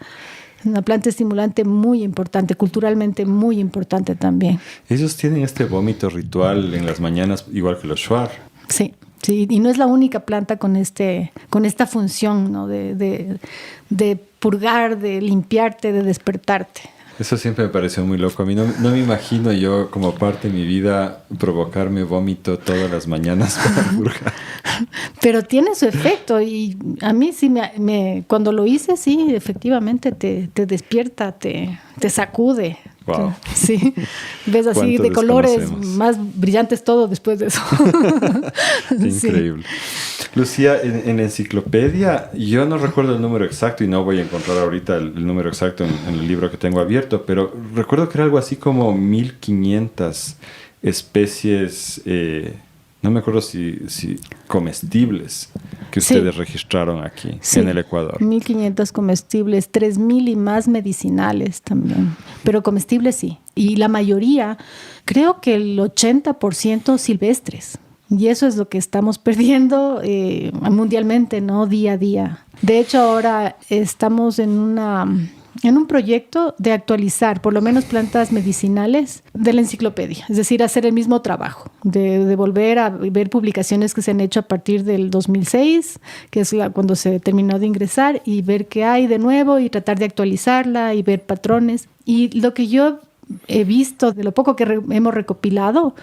Una planta estimulante muy importante, culturalmente muy importante también. Ellos tienen este vómito ritual en las mañanas, igual que los shuar. Sí, sí, y no es la única planta con esta función, ¿no? de purgar, de limpiarte, de despertarte. Eso siempre me pareció muy loco. A mí no me imagino yo, como parte de mi vida, provocarme vómito todas las mañanas para purgar. Pero tiene su efecto y a mí sí, cuando lo hice, sí, efectivamente te despierta, te sacude. Wow. Sí, ves así de colores más brillantes todo después de eso. Increíble. Sí. Lucía, en la enciclopedia, yo no recuerdo el número exacto y no voy a encontrar ahorita el número exacto en el libro que tengo abierto, pero recuerdo que era algo así como 1500 especies, no me acuerdo si comestibles, que ustedes registraron aquí en el Ecuador. 1500 comestibles, 3000 y más medicinales también, pero comestibles sí. Y la mayoría, creo que el 80% silvestres. Y eso es lo que estamos perdiendo mundialmente, ¿no? Día a día. De hecho, ahora estamos en un proyecto de actualizar por lo menos plantas medicinales de la enciclopedia, es decir, hacer el mismo trabajo, de volver a ver publicaciones que se han hecho a partir del 2006, que es cuando se terminó de ingresar, y ver qué hay de nuevo y tratar de actualizarla y ver patrones. Y lo que yo he visto, de lo poco que hemos recopilado,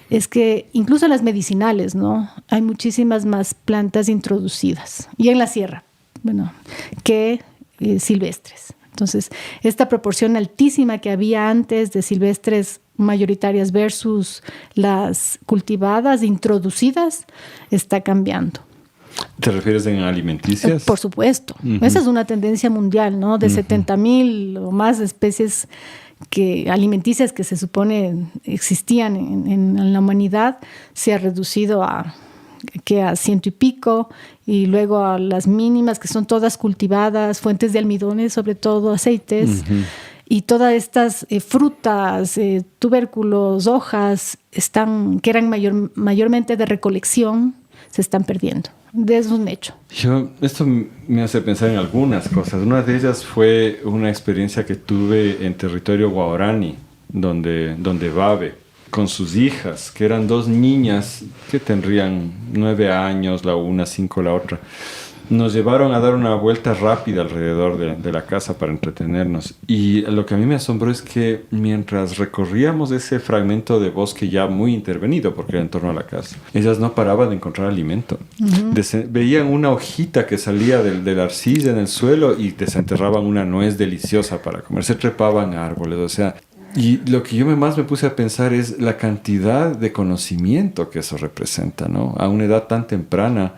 es que incluso en las medicinales, ¿no? Hay muchísimas más plantas introducidas, y en la sierra, que silvestres. Entonces, esta proporción altísima que había antes de silvestres mayoritarias versus las cultivadas, introducidas, está cambiando. ¿Te refieres en alimenticias? Por supuesto. Uh-huh. Esa es una tendencia mundial, ¿no? De 70,000 o más especies alimenticias que se supone existían en la humanidad, se ha reducido a 100 y pico, y luego a las mínimas, que son todas cultivadas, fuentes de almidones, sobre todo aceites, uh-huh. Y todas estas frutas, tubérculos, hojas, que eran mayormente de recolección, se están perdiendo. Es un hecho. Esto me hace pensar en algunas cosas. Una de ellas fue una experiencia que tuve en territorio guaraní, donde Babe, con sus hijas, que eran 2 niñas que tendrían 9 años, la una, 5 la otra, nos llevaron a dar una vuelta rápida alrededor de la casa para entretenernos. Y lo que a mí me asombró es que mientras recorríamos ese fragmento de bosque ya muy intervenido, porque era en torno a la casa, ellas no paraban de encontrar alimento. Uh-huh. Veían una hojita que salía de la arcilla en el suelo y desenterraban una nuez deliciosa para comer. Se trepaban a árboles, o sea... Y lo que yo más me puse a pensar es la cantidad de conocimiento que eso representa, ¿no? A una edad tan temprana,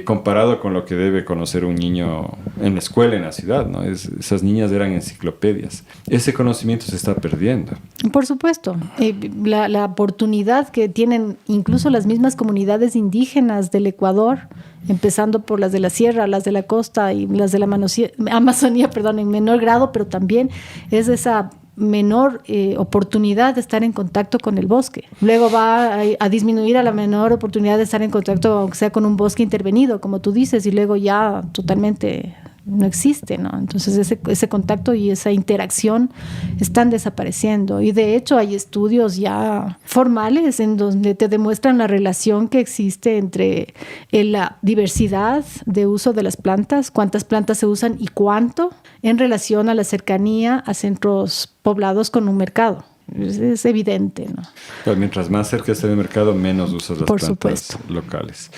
comparado con lo que debe conocer un niño en la escuela, en la ciudad, ¿no? Esas niñas eran enciclopedias. Ese conocimiento se está perdiendo. Por supuesto. La oportunidad que tienen incluso las mismas comunidades indígenas del Ecuador, empezando por las de la sierra, las de la costa y las de la Amazonía, en menor grado, pero también es esa menor oportunidad de estar en contacto con el bosque. Luego va a disminuir a la menor oportunidad de estar en contacto, aunque sea con un bosque intervenido, como tú dices, y luego ya totalmente no existe, ¿no? Entonces ese contacto y esa interacción están desapareciendo. Y de hecho hay estudios ya formales en donde te demuestran la relación que existe entre la diversidad de uso de las plantas, cuántas plantas se usan y cuánto, en relación a la cercanía a centros poblados con un mercado. Es evidente, ¿no? Pero mientras más cerca esté del mercado, menos usas las plantas locales.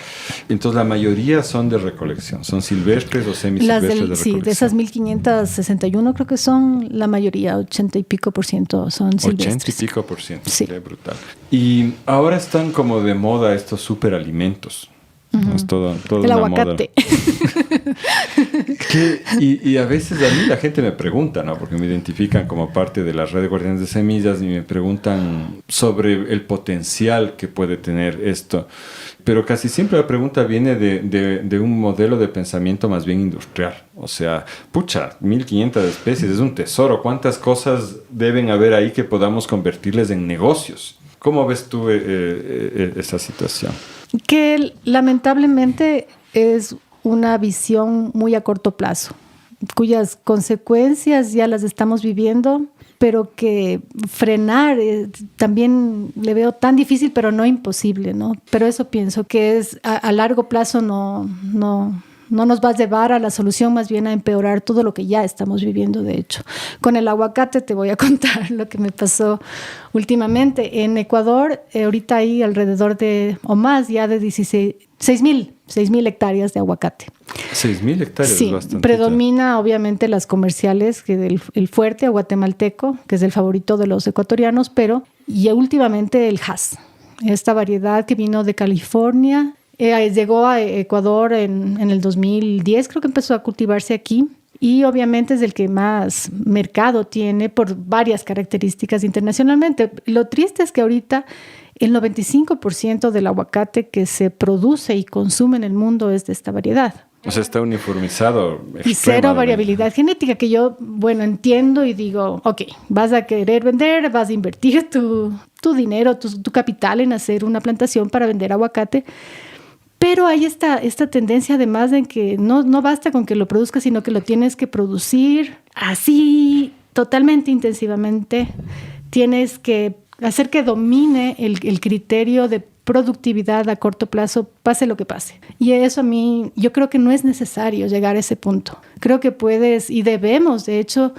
Entonces, la mayoría son de recolección. ¿Son silvestres o semisilvestres de recolección? Sí, de esas 1561 creo que son la mayoría, 80 y pico % son silvestres. 80 y pico %, sí. Qué brutal. Y ahora están como de moda estos superalimentos. Uh-huh. Es todo el aguacate. Y a veces a mí la gente me pregunta, ¿no? Porque me identifican como parte de la red de guardianes de semillas y me preguntan sobre el potencial que puede tener esto. Pero casi siempre la pregunta viene de un modelo de pensamiento más bien industrial. O sea, 1500 especies es un tesoro. ¿Cuántas cosas deben haber ahí que podamos convertirles en negocios? ¿Cómo ves tú esa situación? Que lamentablemente es una visión muy a corto plazo, cuyas consecuencias ya las estamos viviendo, pero que frenar también le veo tan difícil, pero no imposible, ¿no? Pero eso pienso que es a largo plazo no nos va a llevar a la solución, más bien a empeorar todo lo que ya estamos viviendo, de hecho. Con el aguacate te voy a contar lo que me pasó últimamente. En Ecuador, ahorita hay alrededor de, o más ya de 6,000 hectáreas de aguacate. 6,000 hectáreas, sí, es bastante. Predomina obviamente las comerciales, que el fuerte guatemalteco, que es el favorito de los ecuatorianos, pero ya últimamente el Hass, esta variedad que vino de California. Llegó a Ecuador en el 2010, creo que empezó a cultivarse aquí, y obviamente es el que más mercado tiene por varias características internacionalmente. Lo triste es que ahorita el 95% del aguacate que se produce y consume en el mundo es de esta variedad. O sea, está uniformizado. Y cero variabilidad genética, que yo, entiendo y digo, ok, vas a querer vender, vas a invertir tu dinero, tu capital en hacer una plantación para vender aguacate. Pero hay esta tendencia además en que no basta con que lo produzcas, sino que lo tienes que producir así totalmente intensivamente. Tienes que hacer que domine el criterio de productividad a corto plazo, pase lo que pase. Y eso yo creo que no es necesario llegar a ese punto. Creo que puedes y debemos, de hecho,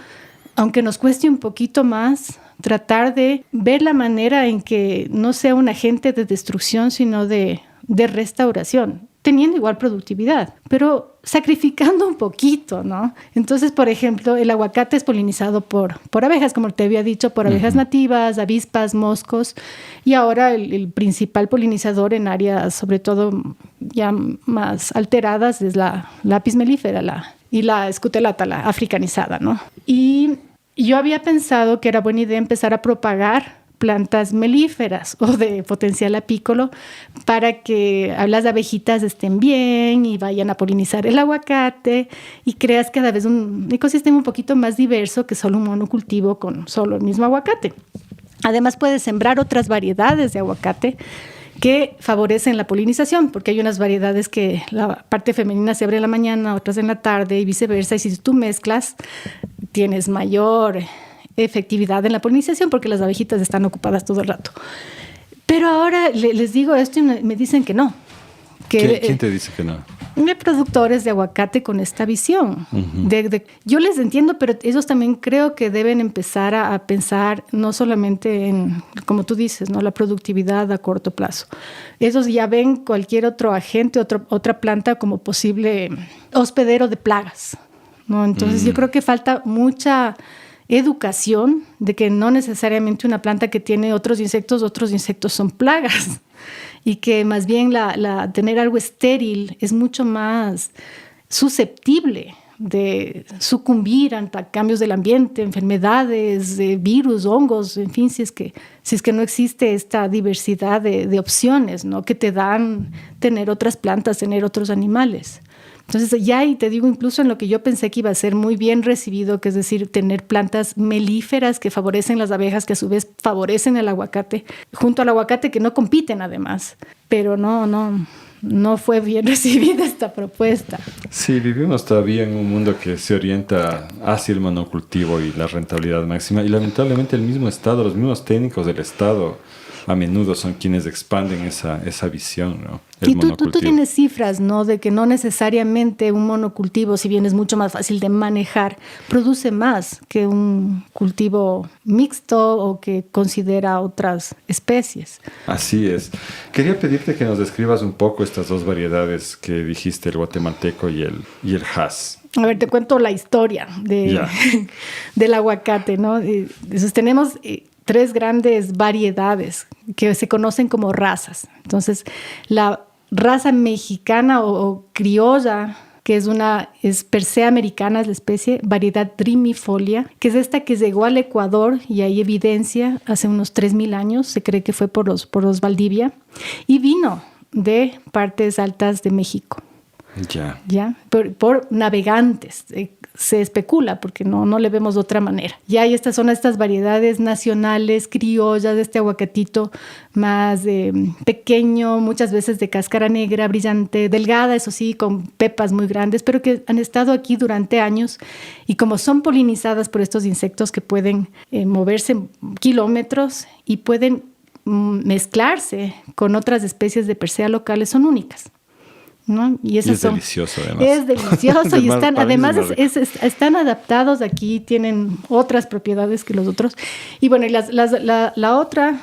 aunque nos cueste un poquito más, tratar de ver la manera en que no sea un agente de destrucción, sino de restauración, teniendo igual productividad, pero sacrificando un poquito, ¿no? Entonces, por ejemplo, el aguacate es polinizado por abejas, como te había dicho, por abejas nativas, avispas, moscos, y ahora el principal polinizador en áreas, sobre todo ya más alteradas, es la Apis mellifera y la escutelata, la africanizada, ¿no? Y yo había pensado que era buena idea empezar a propagar plantas melíferas o de potencial apícola para que las abejitas estén bien y vayan a polinizar el aguacate y creas cada vez un ecosistema un poquito más diverso que solo un monocultivo con solo el mismo aguacate. Además, puedes sembrar otras variedades de aguacate que favorecen la polinización, porque hay unas variedades que la parte femenina se abre en la mañana, otras en la tarde y viceversa, y si tú mezclas, tienes mayor efectividad en la polinización porque las abejitas están ocupadas todo el rato. Pero ahora les digo esto y me dicen que no. ¿Quién te dice que no? Productores de aguacate con esta visión. Yo les entiendo, pero ellos también creo que deben empezar a pensar no solamente en, como tú dices, ¿no?, la productividad a corto plazo. Ellos ya ven cualquier otro agente, otra planta como posible hospedero de plagas, ¿no? Entonces yo creo que falta mucha educación de que no necesariamente una planta que tiene otros insectos son plagas, y que más bien tener algo estéril es mucho más susceptible de sucumbir ante cambios del ambiente, enfermedades, virus, hongos, en fin, si es que no existe esta diversidad de opciones, ¿no?, que te dan tener otras plantas, tener otros animales. Entonces ya, y te digo, incluso en lo que yo pensé que iba a ser muy bien recibido, que es decir, tener plantas melíferas que favorecen las abejas, que a su vez favorecen el aguacate, junto al aguacate, que no compiten además, pero no fue bien recibida esta propuesta. Sí, vivimos todavía en un mundo que se orienta hacia el monocultivo y la rentabilidad máxima, y lamentablemente el mismo Estado, los mismos técnicos del Estado a menudo son quienes expanden esa visión, ¿no? Y tú tienes cifras, ¿no?, de que no necesariamente un monocultivo, si bien es mucho más fácil de manejar, produce más que un cultivo mixto o que considera otras especies. Así es. Quería pedirte que nos describas un poco estas dos variedades que dijiste, el guatemalteco y el Hass. A ver, te cuento la historia del aguacate, ¿no? Entonces tenemos 3 grandes variedades que se conocen como razas. Entonces, la raza mexicana o criolla, que es per se americana, es la especie, variedad Drimifolia, que es esta que llegó al Ecuador, y hay evidencia, hace unos 3,000 años, se cree que fue por los Valdivia, y vino de partes altas de México. ¿Ya? Por navegantes. Se especula porque no le vemos de otra manera. Ya, y estas son estas variedades nacionales, criollas, de este aguacatito más pequeño, muchas veces de cáscara negra, brillante, delgada, eso sí, con pepas muy grandes, pero que han estado aquí durante años y como son polinizadas por estos insectos que pueden moverse kilómetros y pueden mezclarse con otras especies de Persea locales, son únicas, ¿no? Y esas son, delicioso, además. Es delicioso y están, además están adaptados aquí, tienen otras propiedades que los otros. Y bueno, la otra,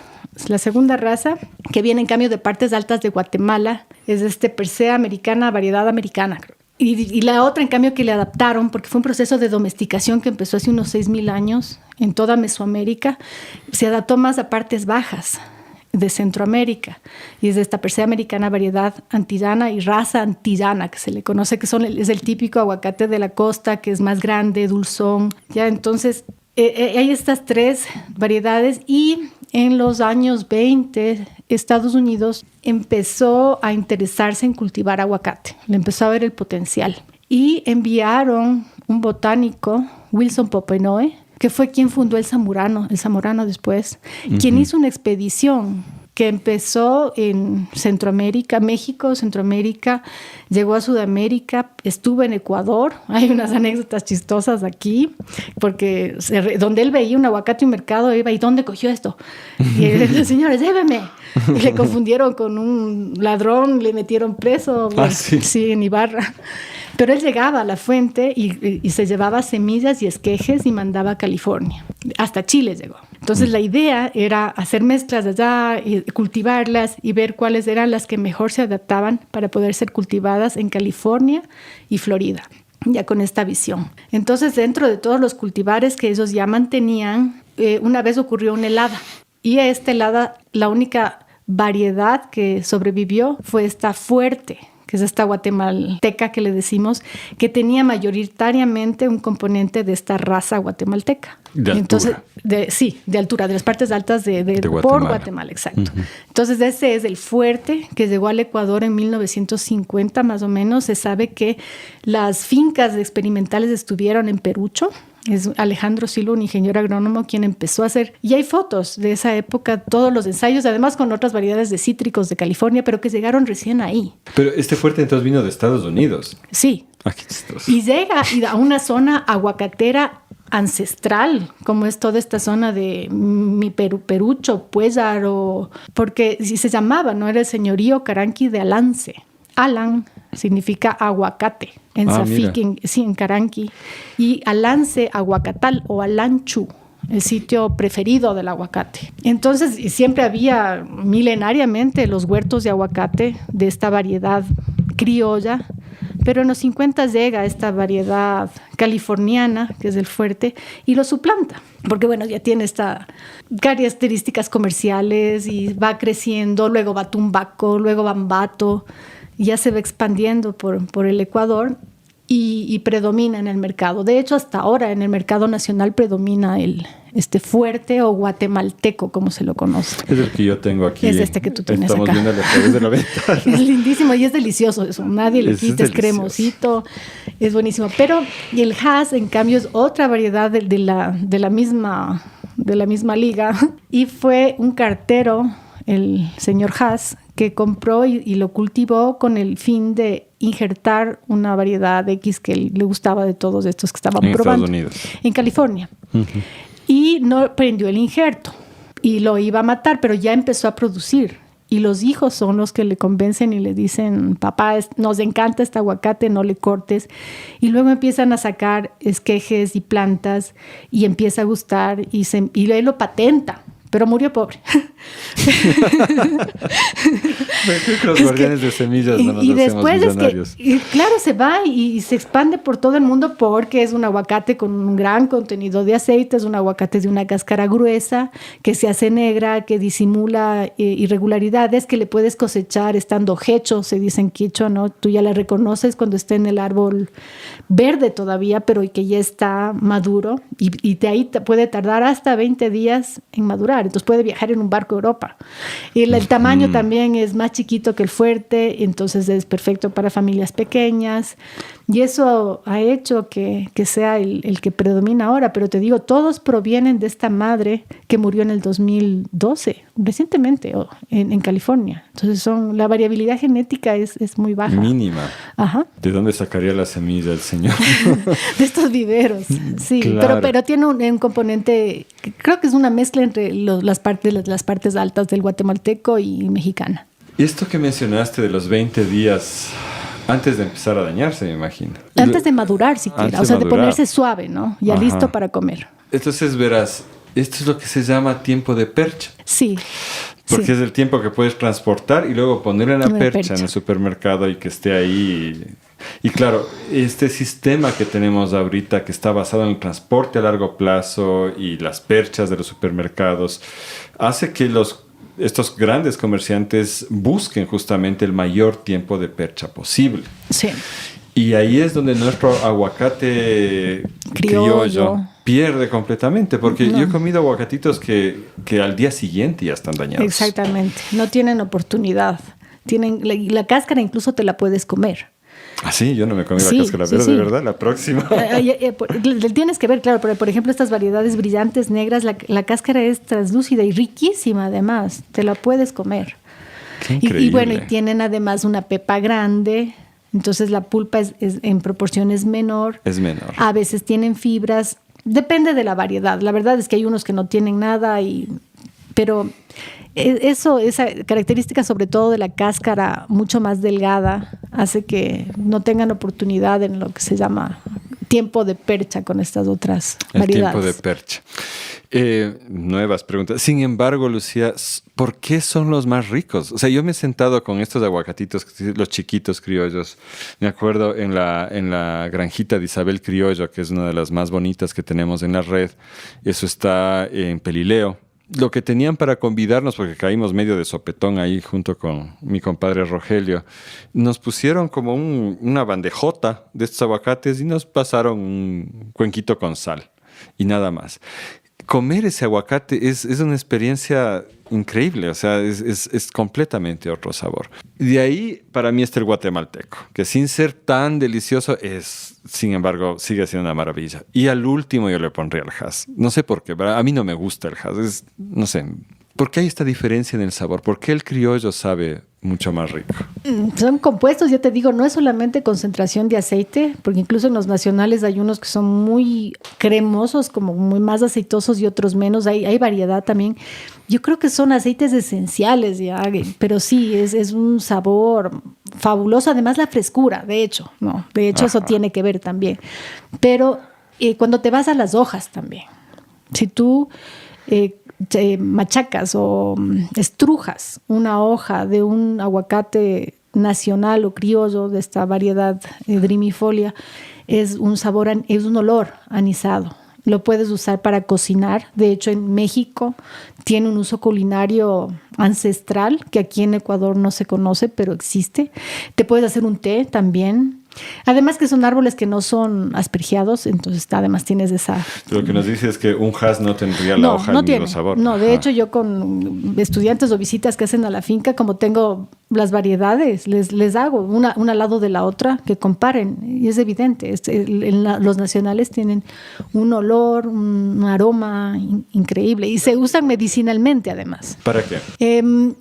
la segunda raza, que viene en cambio de partes altas de Guatemala, es Persea americana, variedad americana, creo. Y la otra, en cambio, que le adaptaron, porque fue un proceso de domesticación que empezó hace unos 6,000 años en toda Mesoamérica, se adaptó más a partes bajas de Centroamérica, y es de esta Persea americana variedad antillana y raza antillana, que se le conoce, que es el típico aguacate de la costa, que es más grande, dulzón. Ya, entonces, hay estas tres variedades y en los años 20 Estados Unidos empezó a interesarse en cultivar aguacate, le empezó a ver el potencial y enviaron un botánico, Wilson Popenoe, que fue quien fundó el Zamorano después, quien hizo una expedición que empezó en Centroamérica, México, Centroamérica, llegó a Sudamérica, estuvo en Ecuador. Hay unas anécdotas chistosas aquí, porque donde él veía un aguacate en un mercado, iba, ¿y dónde cogió esto? Y el señores, lléveme. Y le confundieron con un ladrón, le metieron preso. Bueno, sí, en Ibarra. Pero él llegaba a la fuente y se llevaba semillas y esquejes y mandaba a California. Hasta Chile llegó. Entonces la idea era hacer mezclas allá, y cultivarlas y ver cuáles eran las que mejor se adaptaban para poder ser cultivadas en California y Florida, ya con esta visión. Entonces, dentro de todos los cultivares que ellos ya mantenían, una vez ocurrió una helada. Y a esta helada, la única variedad que sobrevivió fue esta Fuerte, que es esta guatemalteca que le decimos, que tenía mayoritariamente un componente de esta raza guatemalteca. De altura. Entonces, de altura, de las partes altas de Guatemala. Por Guatemala, exacto. Uh-huh. Entonces, ese es el Fuerte, que llegó al Ecuador en 1950 más o menos. Se sabe que las fincas experimentales estuvieron en Perucho. Es Alejandro Silva, un ingeniero agrónomo, quien empezó a hacer, y hay fotos de esa época, todos los ensayos, además con otras variedades de cítricos de California, pero que llegaron recién ahí. Pero este Fuerte entonces vino de Estados Unidos. Sí. Ah, qué chistoso. Y llega a una zona aguacatera ancestral, como es toda esta zona de mi Perucho, Puésaro, porque si se llamaba, no era el señorío Caranqui de Alance. Alan significa aguacate en Zafiqui, en Caranqui, y Alance, aguacatal o Alanchu, el sitio preferido del aguacate. Entonces, siempre había milenariamente los huertos de aguacate de esta variedad criolla, pero en los 50 llega esta variedad californiana, que es el Fuerte, y lo suplanta, porque bueno, ya tiene estas características comerciales y va creciendo, luego va Tumbaco, luego Bambato, ya se va expandiendo por el Ecuador y predomina en el mercado. De hecho, hasta ahora en el mercado nacional predomina este Fuerte o guatemalteco, como se lo conoce. Es el que yo tengo aquí. Es este que tú tienes Estamos acá. Estamos viendo a través de la ventana. Es lindísimo y es delicioso eso. Nadie le quita, es cremosito, es buenísimo. Pero y el Hass, en cambio, es otra variedad de la misma liga. Y fue un cartero, el señor Hass, que compró y lo cultivó con el fin de injertar una variedad X que le gustaba de todos estos que estaban probando. En Estados Unidos. En California. Uh-huh. Y no prendió el injerto y lo iba a matar, pero ya empezó a producir. Y los hijos son los que le convencen y le dicen, papá, nos encanta este aguacate, no le cortes. Y luego empiezan a sacar esquejes y plantas y empieza a gustar y él lo patenta. Pero murió pobre. Creo que los guardianes de semillas no nos y hacemos después millonarios. Claro, se va y se expande por todo el mundo porque es un aguacate con un gran contenido de aceite, es un aguacate de una cáscara gruesa, que se hace negra, que disimula irregularidades, que le puedes cosechar estando hecho, se dice en quichua, ¿no? Tú ya la reconoces cuando está en el árbol verde todavía, pero que ya está maduro. Y de ahí puede tardar hasta 20 días en madurar. viajar, entonces puede viajar en un barco a Europa. Y el tamaño también es más chiquito que el fuerte, entonces es perfecto para familias pequeñas. Y eso ha hecho que sea el que predomina ahora. Pero te digo, todos provienen de esta madre que murió en el 2012, recientemente, en California. Entonces la variabilidad genética es muy baja. Mínima. Ajá. ¿De dónde sacaría la semilla el señor? De estos viveros, sí. Claro. Pero tiene un componente, creo que es una mezcla entre las partes altas del guatemalteco y mexicana. Esto que mencionaste de los 20 días... Antes de empezar a dañarse, me imagino. Antes de madurar siquiera, o sea, de ponerse suave, ¿no? Ya Ajá. listo para comer. Entonces, verás, esto es lo que se llama tiempo de percha. Sí. Porque sí. es el tiempo que puedes transportar y luego ponerle en la percha en el supermercado y que esté ahí. Y claro, este sistema que tenemos ahorita que está basado en el transporte a largo plazo y las perchas de los supermercados, hace que estos grandes comerciantes busquen justamente el mayor tiempo de percha posible. Sí. Y ahí es donde nuestro aguacate criollo pierde completamente, porque yo he comido aguacatitos que al día siguiente ya están dañados. Exactamente, no tienen oportunidad. La cáscara incluso te la puedes comer. Ah, sí, yo no me comí la cáscara verde, sí. De verdad, la próxima. Tienes que ver, claro, pero por ejemplo estas variedades brillantes negras, la cáscara es translúcida y riquísima además, te la puedes comer. Qué increíble. Y bueno, y tienen además una pepa grande, entonces la pulpa es en proporciones menor. Es menor. A veces tienen fibras, depende de la variedad. La verdad es que hay unos que no tienen nada, pero esa característica sobre todo de la cáscara mucho más delgada hace que no tengan oportunidad en lo que se llama tiempo de percha con estas otras variedades. El tiempo de percha. Nuevas preguntas. Sin embargo, Lucía, ¿por qué son los más ricos? O sea, yo me he sentado con estos aguacatitos, los chiquitos criollos. Me acuerdo en la granjita de Isabel Criollo, que es una de las más bonitas que tenemos en la red. Eso está en Pelileo. Lo que tenían para convidarnos, porque caímos medio de sopetón ahí junto con mi compadre Rogelio, nos pusieron como una bandejota de estos aguacates y nos pasaron un cuenquito con sal y nada más. Comer ese aguacate es una experiencia increíble, o sea, es completamente otro sabor. De ahí, para mí, está el guatemalteco, que sin ser tan delicioso sin embargo, sigue siendo una maravilla. Y al último yo le pondría el Hass. No sé por qué, pero a mí no me gusta el Hass. No sé, ¿por qué hay esta diferencia en el sabor? ¿Por qué el criollo sabe mucho más rico? Son compuestos, ya te digo, no es solamente concentración de aceite, porque incluso en los nacionales hay unos que son muy cremosos, como muy más aceitosos y otros menos. Hay variedad también. Yo creo que son aceites esenciales, ya, pero sí, es un sabor fabuloso. Además, la frescura, de hecho, ¿no? De hecho, eso tiene que ver también. Pero cuando te vas a las hojas también, si tú machacas o estrujas una hoja de un aguacate nacional o criollo de esta variedad Drimifolia, es un sabor, es un olor anisado. Lo puedes usar para cocinar. De hecho, en México tiene un uso culinario ancestral que aquí en Ecuador no se conoce, pero existe. Te puedes hacer un té también. Además que son árboles que no son aspergiados, entonces además tienes esa... Lo que nos dice es que un Hass no tendría la hoja el mismo sabor. No, de hecho yo con estudiantes o visitas que hacen a la finca, como tengo las variedades, les hago una al lado de la otra, que comparen, y es evidente. Los nacionales tienen un olor, un aroma increíble y se usan medicinalmente además. ¿Para qué?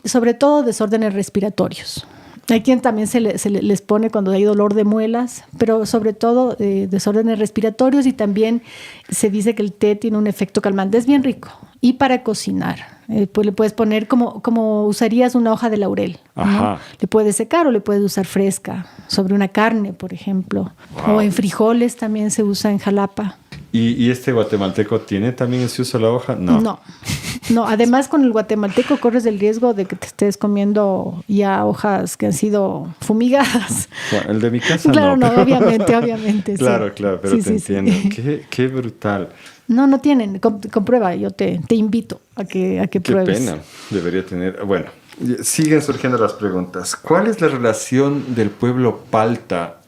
Sobre todo desórdenes respiratorios. Hay quien también se les pone cuando hay dolor de muelas, pero sobre todo desórdenes respiratorios, y también se dice que el té tiene un efecto calmante. Es bien rico. Y para cocinar, pues le puedes poner como usarías una hoja de laurel, ¿no? Le puedes secar o le puedes usar fresca sobre una carne, por ejemplo. Wow. O en frijoles también se usa en Jalapa. ¿Y este guatemalteco tiene también ese uso la hoja? No, además con el guatemalteco corres el riesgo de que te estés comiendo ya hojas que han sido fumigadas. Bueno, el de mi casa claro, no. Claro, obviamente. Claro, pero sí, te entiendo. Sí. Qué brutal. No tienen. Comprueba, yo te invito a que pruebes. Qué pena, debería tener. Bueno, siguen surgiendo las preguntas. ¿Cuál es la relación del pueblo Palta,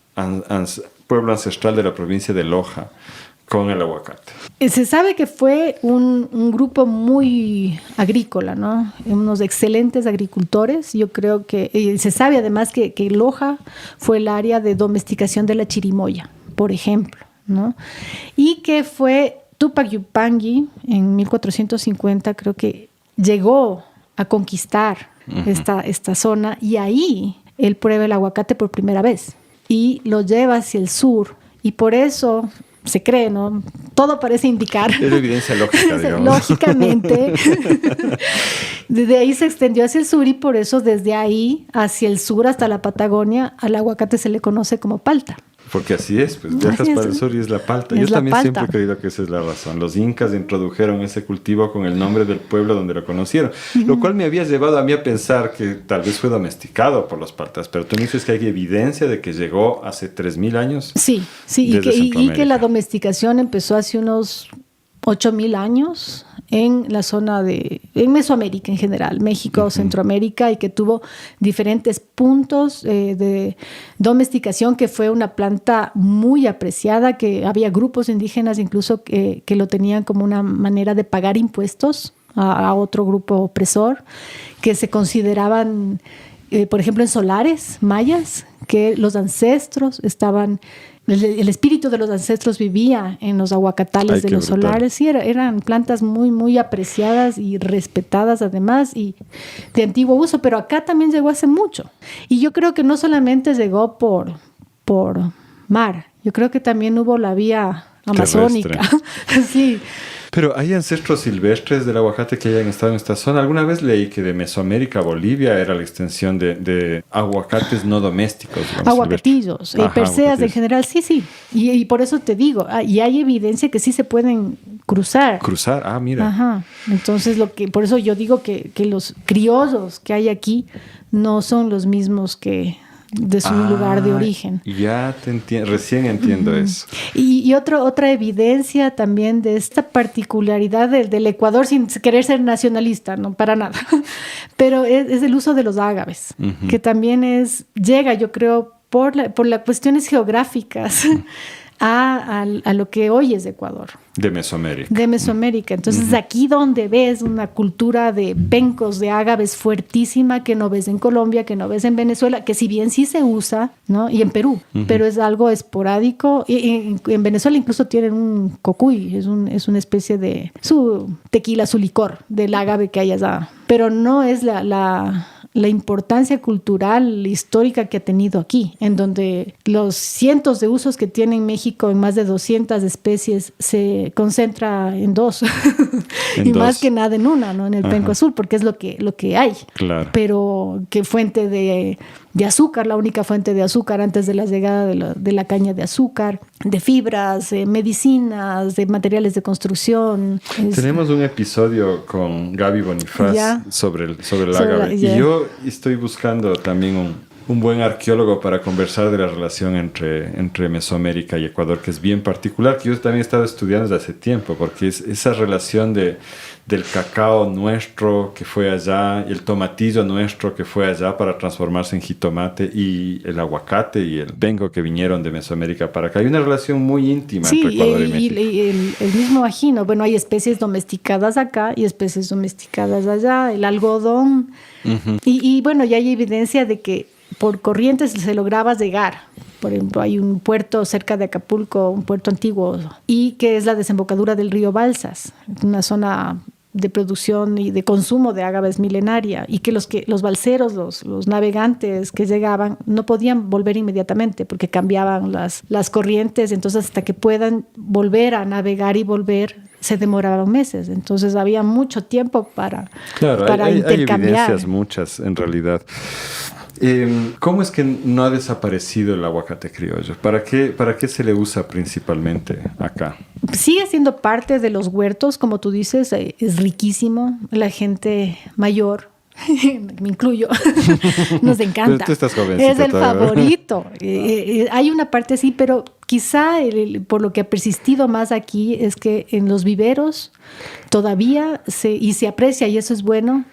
pueblo ancestral de la provincia de Loja, con el aguacate? Se sabe que fue un grupo muy agrícola, ¿no? Unos excelentes agricultores. Yo creo que se sabe además que Loja fue el área de domesticación de la chirimoya, por ejemplo, ¿no? Y que fue Tupac Yupanqui en 1450, creo que llegó a conquistar esta zona, y ahí él prueba el aguacate por primera vez y lo lleva hacia el sur, y por eso se cree, ¿no? Todo parece indicar. Es evidencia lógica, digamos. Lógicamente. Desde ahí se extendió hacia el sur, y por eso desde ahí hacia el sur hasta la Patagonia al aguacate se le conoce como palta. Porque así es, pues viajas para el sur y es la palta. Yo también siempre he creído que esa es la razón. Los incas introdujeron ese cultivo con el nombre del pueblo donde lo conocieron, lo cual me había llevado a mí a pensar que tal vez fue domesticado por los paltas, pero tú me dices que hay evidencia de que llegó hace 3.000 años. Sí, y que la domesticación empezó hace unos 8.000 años en la zona en Mesoamérica en general, México, Centroamérica, y que tuvo diferentes puntos de domesticación, que fue una planta muy apreciada, que había grupos indígenas incluso que lo tenían como una manera de pagar impuestos a otro grupo opresor, que se consideraban, por ejemplo, en solares mayas, que los ancestros estaban... El espíritu de los ancestros vivía en los aguacatales de los solares. Sí, eran plantas muy, muy apreciadas y respetadas además, y de antiguo uso, pero acá también llegó hace mucho. Y yo creo que no solamente llegó por mar, yo creo que también hubo la vía amazónica. Sí. Pero ¿hay ancestros silvestres del aguacate que hayan estado en esta zona? Alguna vez leí que de Mesoamérica a Bolivia era la extensión de aguacates no domésticos. Aguacatillos, perseas en general, sí. Y por eso te digo, y hay evidencia que sí se pueden cruzar. Cruzar, mira. Ajá. Entonces, por eso yo digo que los criollos que hay aquí no son los mismos que de su lugar de origen. Ya te entiendo, recién entiendo eso. Y otra evidencia también de esta particularidad del Ecuador, sin querer ser nacionalista, no para nada, pero es el uso de los ágaves, que también llega, yo creo, por las cuestiones geográficas a lo que hoy es Ecuador. De Mesoamérica. De Mesoamérica. Entonces, aquí donde ves una cultura de pencos, de ágaves fuertísima, que no ves en Colombia, que no ves en Venezuela, que si bien sí se usa, ¿no? Y en Perú, pero es algo esporádico. Y en Venezuela incluso tienen un cocuy, es una especie de su tequila, su licor del ágave que hay allá. Pero no es la importancia cultural, histórica que ha tenido aquí, en donde los cientos de usos que tiene México en más de 200 especies se concentra en dos. Y más que nada en una, ¿no? En el penco azul, porque es lo que hay. Claro. Pero que fuente de azúcar, la única fuente de azúcar antes de la llegada de la caña de azúcar, de fibras, medicinas, de materiales de construcción. Tenemos un episodio con Gaby Bonifaz sobre el ágave. Y yo estoy buscando también un buen arqueólogo para conversar de la relación entre Mesoamérica y Ecuador, que es bien particular, que yo también he estado estudiando desde hace tiempo, porque es esa relación del cacao nuestro que fue allá, el tomatillo nuestro que fue allá para transformarse en jitomate, y el aguacate y el bengo que vinieron de Mesoamérica para acá. Hay una relación muy íntima entre Ecuador y México. Y el mismo ajino. Bueno, hay especies domesticadas acá y especies domesticadas allá, el algodón. Y bueno, ya hay evidencia de que por corrientes se lograba llegar. Por ejemplo, hay un puerto cerca de Acapulco, un puerto antiguo, y que es la desembocadura del río Balsas, una zona de producción y de consumo de ágaves milenaria, y que los balseros, los navegantes que llegaban, no podían volver inmediatamente porque cambiaban las corrientes. Entonces, hasta que puedan volver a navegar y volver, se demoraban meses. Entonces, había mucho tiempo para intercambiar. Hay evidencias muchas, en realidad. ¿Cómo es que no ha desaparecido el aguacate criollo? ¿Para qué se le usa principalmente acá? Sigue siendo parte de los huertos, como tú dices, es riquísimo. La gente mayor, me incluyo, nos encanta. Tú estás jovencita, es el favorito. Hay una parte sí, pero quizá por lo que ha persistido más aquí es que en los viveros todavía se aprecia, y eso es bueno,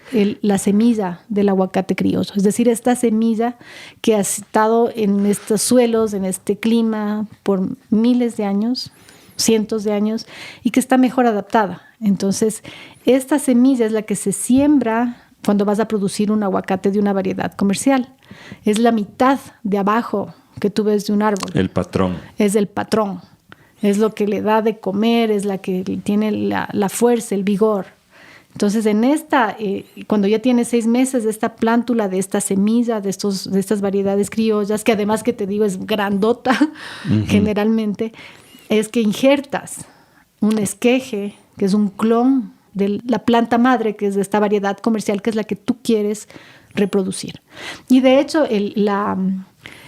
la semilla del aguacate criollo. Es decir, esta semilla que ha estado en estos suelos, en este clima, por miles de años, cientos de años y que está mejor adaptada. Entonces, esta semilla es la que se siembra cuando vas a producir un aguacate de una variedad comercial. Es la mitad de abajo que tú ves de un árbol. El patrón. Es el patrón. Es lo que le da de comer, es la que tiene la fuerza, el vigor. Entonces, cuando ya tiene 6 meses de esta plántula, de esta semilla, de estas variedades criollas, que además que te digo es grandota generalmente, es que injertas un esqueje, que es un clon de la planta madre, que es de esta variedad comercial, que es la que tú quieres reproducir. Y de hecho,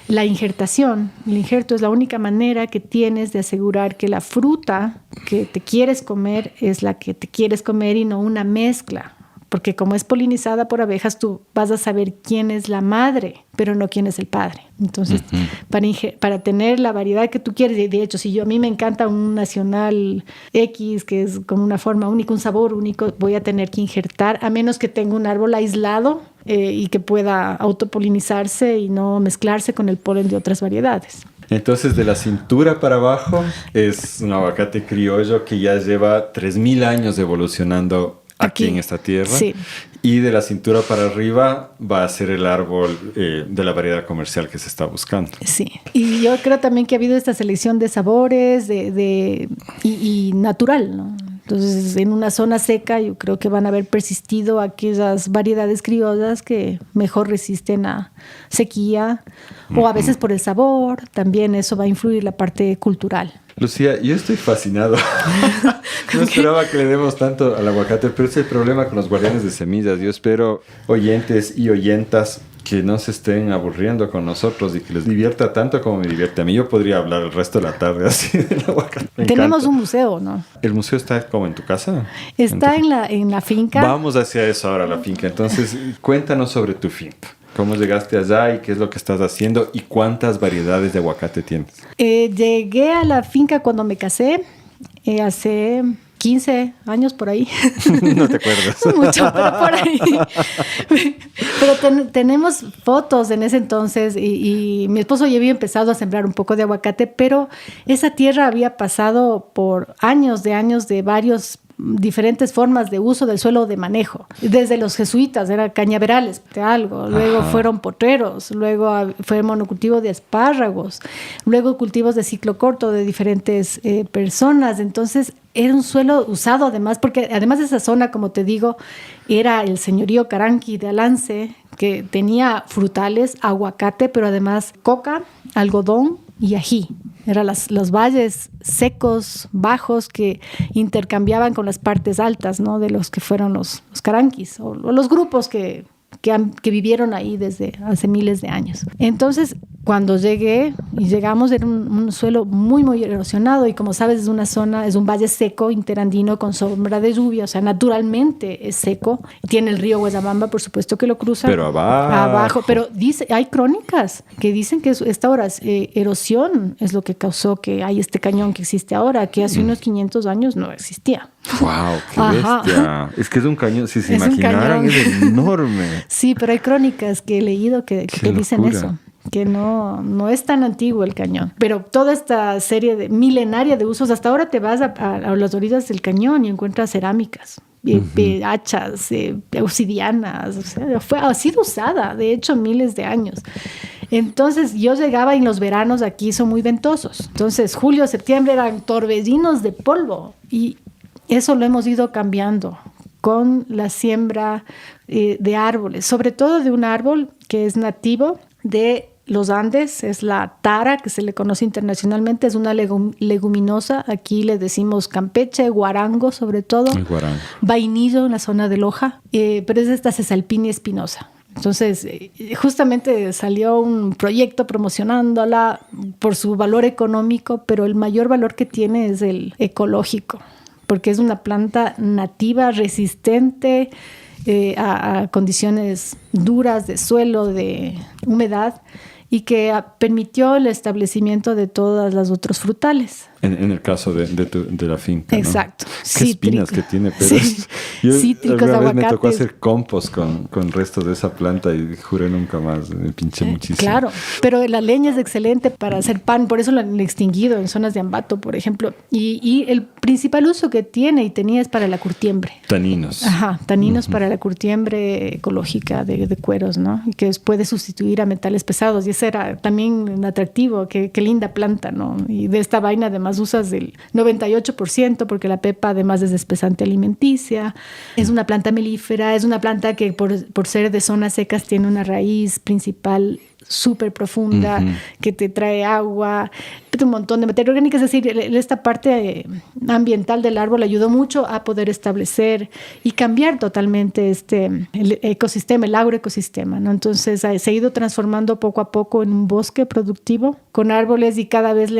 la injertación, el injerto es la única manera que tienes de asegurar que la fruta que te quieres comer es la que te quieres comer y no una mezcla. Porque como es polinizada por abejas, tú vas a saber quién es la madre, pero no quién es el padre. Entonces, para tener la variedad que tú quieres, y de hecho, si a mí me encanta un nacional X, que es con una forma única, un sabor único, voy a tener que injertar, a menos que tenga un árbol aislado y que pueda autopolinizarse y no mezclarse con el polen de otras variedades. Entonces, de la cintura para abajo es un aguacate criollo que ya lleva 3.000 años evolucionando aquí en esta tierra. Sí. Y de la cintura para arriba va a ser el árbol de la variedad comercial que se está buscando. Sí. Y yo creo también que ha habido esta selección de sabores y natural, ¿no? Entonces, en una zona seca, yo creo que van a haber persistido aquellas variedades criollas que mejor resisten a sequía, o a veces por el sabor. También eso va a influir la parte cultural. Lucía, yo estoy fascinado. No esperaba que le demos tanto al aguacate, pero ese es el problema con los guardianes de semillas. Yo espero, oyentes y oyentas, que no se estén aburriendo con nosotros y que les divierta tanto como me divierte a mí. Yo podría hablar el resto de la tarde así del aguacate. Tenemos un museo, ¿no? ¿El museo está como en tu casa? Está en la finca. Vamos hacia eso ahora, la finca. Entonces, cuéntanos sobre tu finca. ¿Cómo llegaste allá y qué es lo que estás haciendo y cuántas variedades de aguacate tienes? Llegué a la finca cuando me casé, hace 15 años por ahí. No te acuerdas. No mucho, pero por ahí. Pero tenemos fotos en ese entonces y mi esposo ya había empezado a sembrar un poco de aguacate, pero esa tierra había pasado por años de varios diferentes formas de uso del suelo, de manejo. Desde los jesuitas, era cañaverales de algo, luego fueron potreros, luego fue monocultivo de espárragos, luego cultivos de ciclo corto de diferentes personas. Entonces era un suelo usado además, porque además de esa zona, como te digo, era el señorío Caranqui de Alance, que tenía frutales, aguacate, pero además coca, algodón y ají. Eran los valles secos, bajos, que intercambiaban con las partes altas, ¿no? De los que fueron los caranquis o los grupos que vivieron ahí desde hace miles de años. Entonces, cuando llegamos, era un suelo muy, muy erosionado y como sabes, es un valle seco, interandino, con sombra de lluvia, o sea, naturalmente es seco. Tiene el río Guayabamba, por supuesto, que lo cruza. Pero abajo. Pero hay crónicas que dicen que esta erosión es lo que causó que hay este cañón que existe ahora, que hace unos 500 años no existía. ¡Wow! ¡Qué bestia! Es que es un cañón, si se imaginaran, es enorme. Sí, pero hay crónicas que he leído que dicen eso, que no es tan antiguo el cañón. Pero toda esta serie milenaria de usos, hasta ahora te vas a las orillas del cañón y encuentras cerámicas, hachas, obsidianas, o sea, ha sido usada, de hecho, miles de años. Entonces yo llegaba y los veranos aquí son muy ventosos. Entonces julio, septiembre eran torbellinos de polvo y eso lo hemos ido cambiando con la siembra de árboles, sobre todo de un árbol que es nativo de los Andes, es la tara, que se le conoce internacionalmente, es una leguminosa, aquí le decimos campeche, guarango sobre todo, vainillo en la zona de Loja, pero es esta cesalpinia espinosa. Entonces, justamente salió un proyecto promocionándola por su valor económico, pero el mayor valor que tiene es el ecológico, porque es una planta nativa, resistente a condiciones duras de suelo, de humedad, y que permitió el establecimiento de todas las otros frutales. En el caso de la finca, ¿no? Exacto. Qué espinas que tiene, pero Sí. yo Cítricos, alguna vez me aguacates. tocó hacer compost con restos de esa planta y juré nunca más, me pinché muchísimo. Claro, pero la leña es excelente para hacer pan, por eso lo han extinguido en zonas de Ambato, por ejemplo. Y el principal uso que tiene y tenía es para la curtiembre. Taninos. Ajá, taninos para la curtiembre ecológica de cueros, ¿no? Y que puede sustituir a metales pesados. Y ese era también un atractivo, qué linda planta, ¿no? Y de esta vaina además usas el 98% porque la pepa además es espesante alimenticia. Es una planta melífera, es una planta que por ser de zonas secas tiene una raíz principal súper profunda, que te trae agua, un montón de materia orgánica. Es decir, esta parte ambiental del árbol ayudó mucho a poder establecer y cambiar totalmente el ecosistema, el agroecosistema, ¿no? Entonces se ha ido transformando poco a poco en un bosque productivo con árboles y cada vez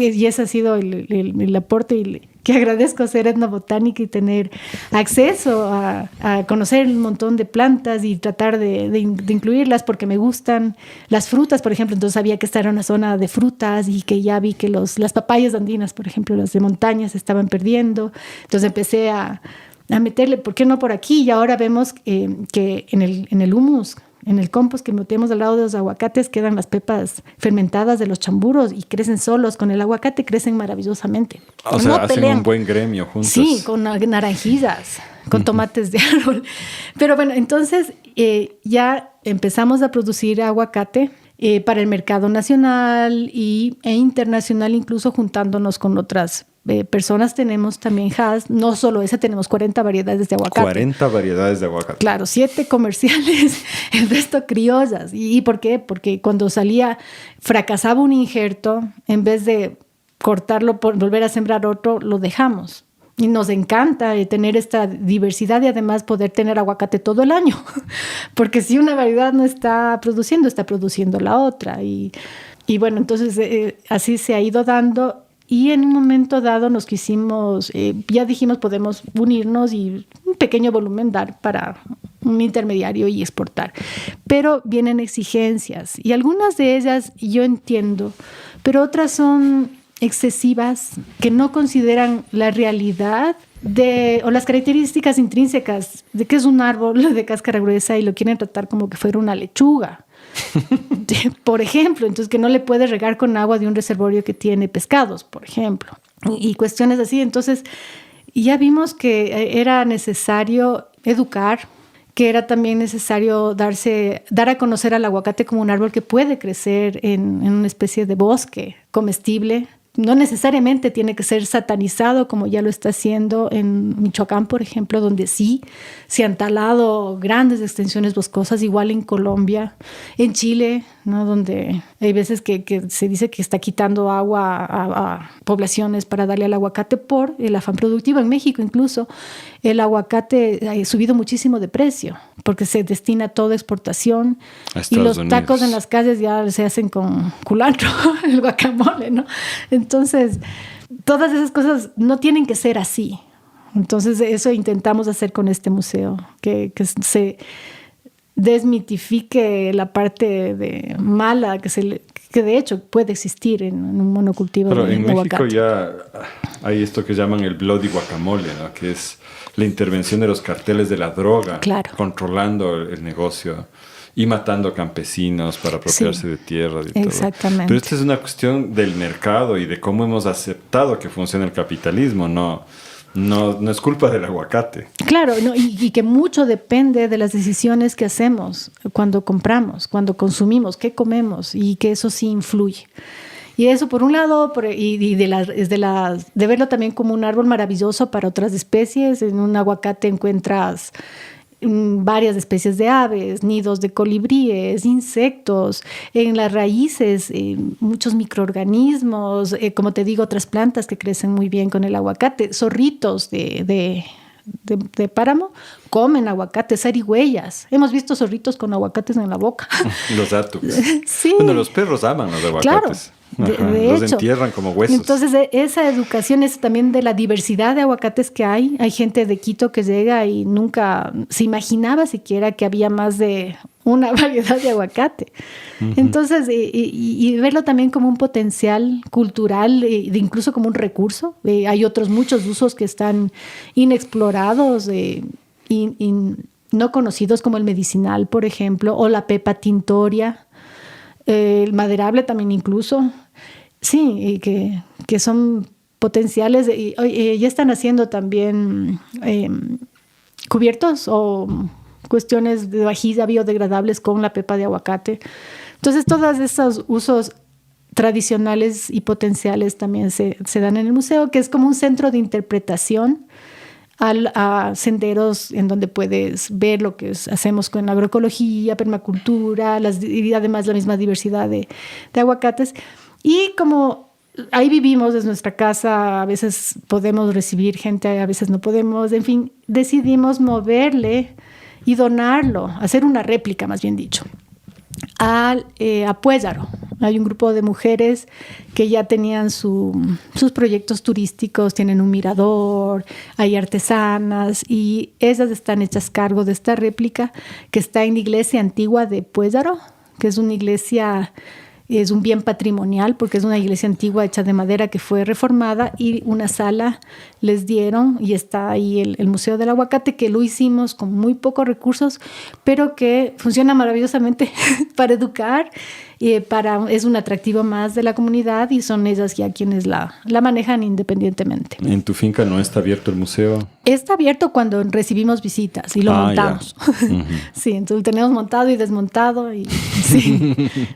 y ese ha sido el aporte que agradezco ser etnobotánica y tener acceso a conocer un montón de plantas y tratar de incluirlas porque me gustan las frutas, por ejemplo. Entonces sabía que esta era una zona de frutas y que ya vi que las papayas andinas, por ejemplo, las de montaña se estaban perdiendo. Entonces empecé a meterle, ¿por qué no por aquí? Y ahora vemos que en el humus, en el compost que metemos al lado de los aguacates, quedan las pepas fermentadas de los chamburos y crecen solos. Con el aguacate crecen maravillosamente. O sea, hacen un buen gremio juntos. Sí, con naranjillas, con tomates de árbol. Pero bueno, entonces ya empezamos a producir aguacate para el mercado nacional e internacional, incluso juntándonos con otras personas. Tenemos también Hass, no solo ese, tenemos 40 variedades de aguacate. 40 variedades de aguacate. Claro, 7 comerciales, el resto criollas. ¿Y por qué? Porque cuando fracasaba un injerto, en vez de cortarlo, volver a sembrar otro, lo dejamos. Y nos encanta tener esta diversidad y además poder tener aguacate todo el año. Porque si una variedad no está produciendo la otra. Y bueno, entonces así se ha ido dando. Y en un momento dado nos quisimos, ya dijimos, podemos unirnos y un pequeño volumen dar para un intermediario y exportar. Pero vienen exigencias y algunas de ellas yo entiendo, pero otras son excesivas que no consideran la realidad o las características intrínsecas de que es un árbol de cáscara gruesa y lo quieren tratar como que fuera una lechuga. Por ejemplo, entonces que no le puedes regar con agua de un reservorio que tiene pescados, por ejemplo, y cuestiones así. Entonces ya vimos que era necesario educar, que era también necesario dar a conocer al aguacate como un árbol que puede crecer en una especie de bosque comestible. No necesariamente tiene que ser satanizado como ya lo está haciendo en Michoacán, por ejemplo, donde sí se han talado grandes extensiones boscosas, igual en Colombia, en Chile, ¿no? Donde hay veces que se dice que está quitando agua a poblaciones para darle al aguacate por el afán productivo. En México incluso el aguacate ha subido muchísimo de precio porque se destina a toda exportación y los tacos en las calles ya se hacen con culantro, el guacamole, ¿no? Entonces, todas esas cosas no tienen que ser así. Entonces, eso intentamos hacer con este museo, que se desmitifique la parte mala que de hecho puede existir en un monocultivo. Pero de en México aguacate. ya hay esto que llaman el bloody guacamole, ¿no? Que es la intervención de los carteles de la droga, claro, controlando el negocio y matando campesinos para apropiarse de tierras y todo. Exactamente. Pero esta es una cuestión del mercado y de cómo hemos aceptado que funciona el capitalismo, no es culpa del aguacate. Claro, no, y que mucho depende de las decisiones que hacemos cuando compramos, cuando consumimos, qué comemos, y que eso sí influye. Y eso por un lado, de verlo también como un árbol maravilloso para otras especies. En un aguacate encuentras varias especies de aves, nidos de colibríes, insectos, en las raíces muchos microorganismos, como te digo, otras plantas que crecen muy bien con el aguacate, zorritos de páramo comen aguacates, zarigüeyas. Hemos visto zorritos con aguacates en la boca. Los atucs. Sí. Bueno, los perros aman los aguacates. Claro. Los hecho, entierran como huesos. Entonces, esa educación es también de la diversidad de aguacates que hay. Hay gente de Quito que llega y nunca se imaginaba siquiera que había más de una variedad de aguacate. Entonces, y verlo también como un potencial cultural, incluso como un recurso. Hay otros muchos usos que están inexplorados y no conocidos, como el medicinal, por ejemplo, o la pepa tintoria, el maderable también incluso. Sí, que son potenciales. Ya están haciendo también cubiertos o cuestiones de vajilla biodegradables con la pepa de aguacate. Entonces, todos esos usos tradicionales y potenciales también se dan en el museo, que es como un centro de interpretación a senderos en donde puedes ver lo que hacemos con agroecología, permacultura, y además la misma diversidad de aguacates. Y como ahí vivimos, es nuestra casa, a veces podemos recibir gente, a veces no podemos, en fin, decidimos moverle y donarlo, hacer una réplica, más bien dicho, a Puéllaro. Hay un grupo de mujeres que ya tenían sus proyectos turísticos, tienen un mirador, hay artesanas, y ellas están hechas cargo de esta réplica que está en la iglesia antigua de Puéllaro, que es una iglesia... Es un bien patrimonial porque es una iglesia antigua hecha de madera que fue reformada, y una sala les dieron y está ahí el Museo del Aguacate, que lo hicimos con muy pocos recursos, pero que funciona maravillosamente para educar, es un atractivo más de la comunidad, y son ellas ya quienes la manejan independientemente. ¿En tu finca no está abierto el museo? Está abierto cuando recibimos visitas y lo montamos. Sí, entonces lo tenemos montado y desmontado. Sí.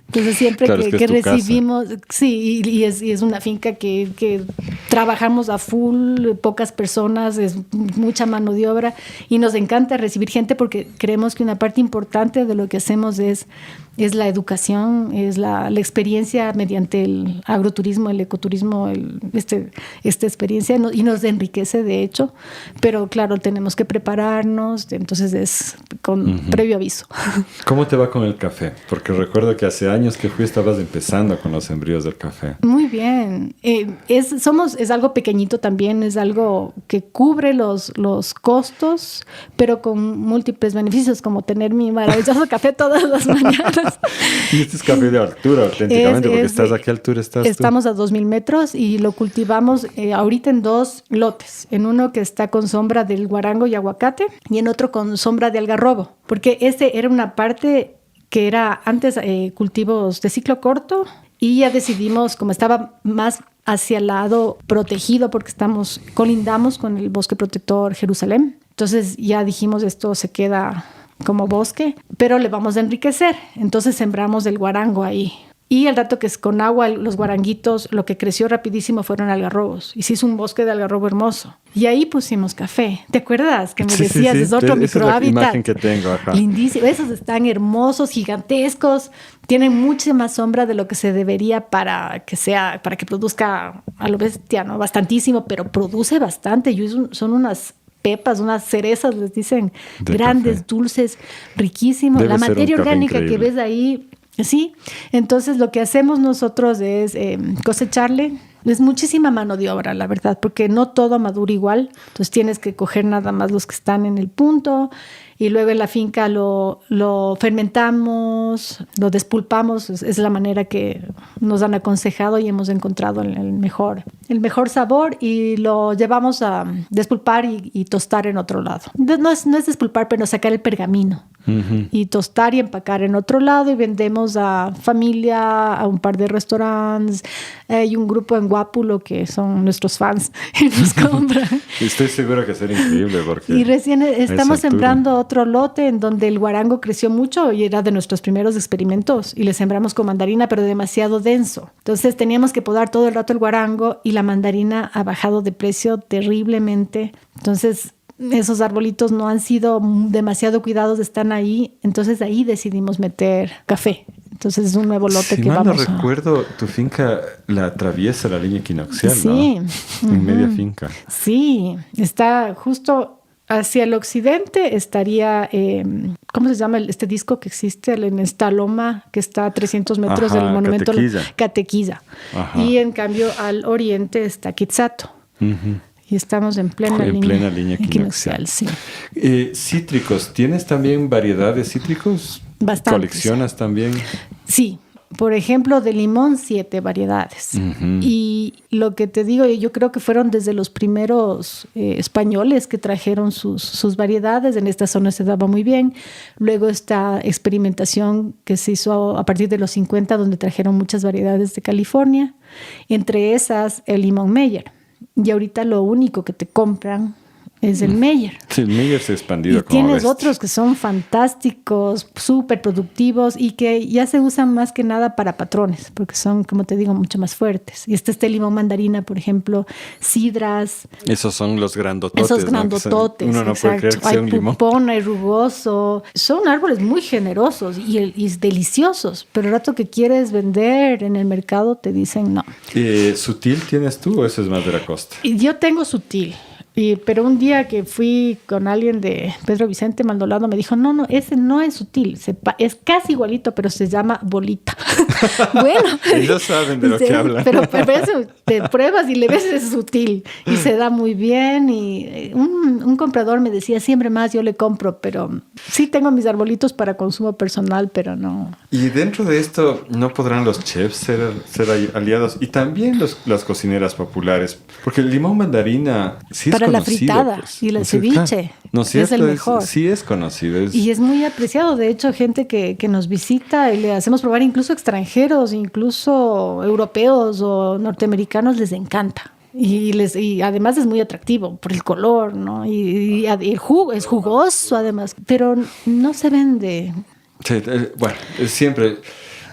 Entonces siempre claro, que recibimos, sí, y es una finca que trabajamos a full, pocas personas, es mucha mano de obra, y nos encanta recibir gente porque creemos que una parte importante de lo que hacemos es la educación, es la experiencia mediante el agroturismo, el ecoturismo, esta experiencia, y nos enriquece de hecho, pero claro, tenemos que prepararnos, entonces es con previo aviso. ¿Cómo te va con el café? Porque recuerdo que hace años que estabas empezando con los sembríos del café. Muy bien, es algo pequeñito también, es algo que cubre los costos, pero con múltiples beneficios, como tener mi maravilloso café todas las mañanas. Y este es café de altura, auténticamente, porque estás a qué altura estás. Estamos a 2,000 metros y lo cultivamos ahorita en 2 lotes. En uno que está con sombra del guarango y aguacate, y en otro con sombra de algarrobo, porque era una parte que era antes cultivos de ciclo corto, y ya decidimos, como estaba más hacia el lado protegido, porque colindamos con el bosque protector Jerusalén, entonces ya dijimos, esto se queda como bosque, pero le vamos a enriquecer. Entonces sembramos el guarango ahí. Y al rato que es con agua, los guaranguitos, lo que creció rapidísimo fueron algarrobos. Y se hizo un bosque de algarrobo hermoso. Y ahí pusimos café. ¿Te acuerdas que me decías? Sí. Es otro microhábitat. Es la imagen que tengo. Ajá. Lindísimo. Esos están hermosos, gigantescos. Tienen mucha más sombra de lo que se debería para que produzca a lo bestia, ¿no? Bastantísimo, pero produce bastante. Son unas pepas, unas cerezas, les dicen, de grandes, café. Dulces, riquísimos. Debe la materia orgánica que ves ahí, sí. Entonces lo que hacemos nosotros es cosecharle. Es muchísima mano de obra, la verdad, porque no todo madura igual. Entonces tienes que coger nada más los que están en el punto, y luego en la finca lo fermentamos, lo despulpamos. Es la manera que nos han aconsejado y hemos encontrado el mejor sabor, y lo llevamos a despulpar y tostar en otro lado. No es despulpar, pero sacar el pergamino. Y tostar y empacar en otro lado, y vendemos a familia, a un par de restaurantes. Hay un grupo en Guápulo que son nuestros fans y nos compran. Estoy seguro que será increíble porque... Y recién estamos sembrando otro lote en donde el guarango creció mucho y era de nuestros primeros experimentos, y le sembramos con mandarina, pero demasiado denso. Entonces teníamos que podar todo el rato el guarango, y la mandarina ha bajado de precio terriblemente. Entonces esos arbolitos no han sido demasiado cuidados, están ahí. Entonces ahí decidimos meter café. Entonces es un nuevo lote que vamos a... Si mal no recuerdo, tu finca la atraviesa la línea equinoccial, sí, ¿no? En media finca. Sí, está justo Hacia el occidente estaría, ¿cómo se llama este disco que existe? En esta loma que está a 300 metros del monumento Catequilla. Y en cambio al oriente está Quitzato. Y estamos en plena línea equinoccial. Sí. Cítricos, ¿tienes también variedad de cítricos? Bastante. ¿Coleccionas también? Sí. Por ejemplo, de limón, 7 variedades. Y lo que te digo, yo creo que fueron desde los primeros españoles que trajeron sus variedades. En esta zona se daba muy bien. Luego esta experimentación que se hizo a partir de los 50, donde trajeron muchas variedades de California. Entre esas, el limón Meyer. Y ahorita lo único que te compran es el Meyer. Sí, el Meyer se ha expandido y tienes otros que son fantásticos, súper productivos y que ya se usan más que nada para patrones, porque son, como te digo, mucho más fuertes. Y este limón mandarina, por ejemplo, sidras. Esos son los grandototes. Esos grandototes, ¿no? Uno no puede creer que sea un limón. Hay pupón, hay rugoso. Son árboles muy generosos y deliciosos, pero el rato que quieres vender en el mercado te dicen no. ¿Sutil tienes tú o eso es más de la costa? Y yo tengo sutil. Pero un día que fui con alguien de Pedro Vicente Maldonado me dijo, no, ese no es sutil, es casi igualito, pero se llama bolita. Bueno. Ellos saben de lo que hablan. Pero eso te pruebas y le ves es sutil y se da muy bien. Y un comprador me decía, siempre más yo le compro, pero sí tengo mis arbolitos para consumo personal, pero no. Y dentro de esto, ¿no podrán los chefs ser aliados? Y también las cocineras populares, porque el limón mandarina sí es para conocido, la fritada pues. y el ceviche. Claro. ¿No es cierto? Es el mejor. Sí es conocido. Y es muy apreciado. De hecho, gente que nos visita y le hacemos probar, incluso extranjeros, incluso europeos o norteamericanos, les encanta. Y además es muy atractivo por el color, ¿no? Y el jugo es jugoso además, pero no se vende. Sí, bueno, siempre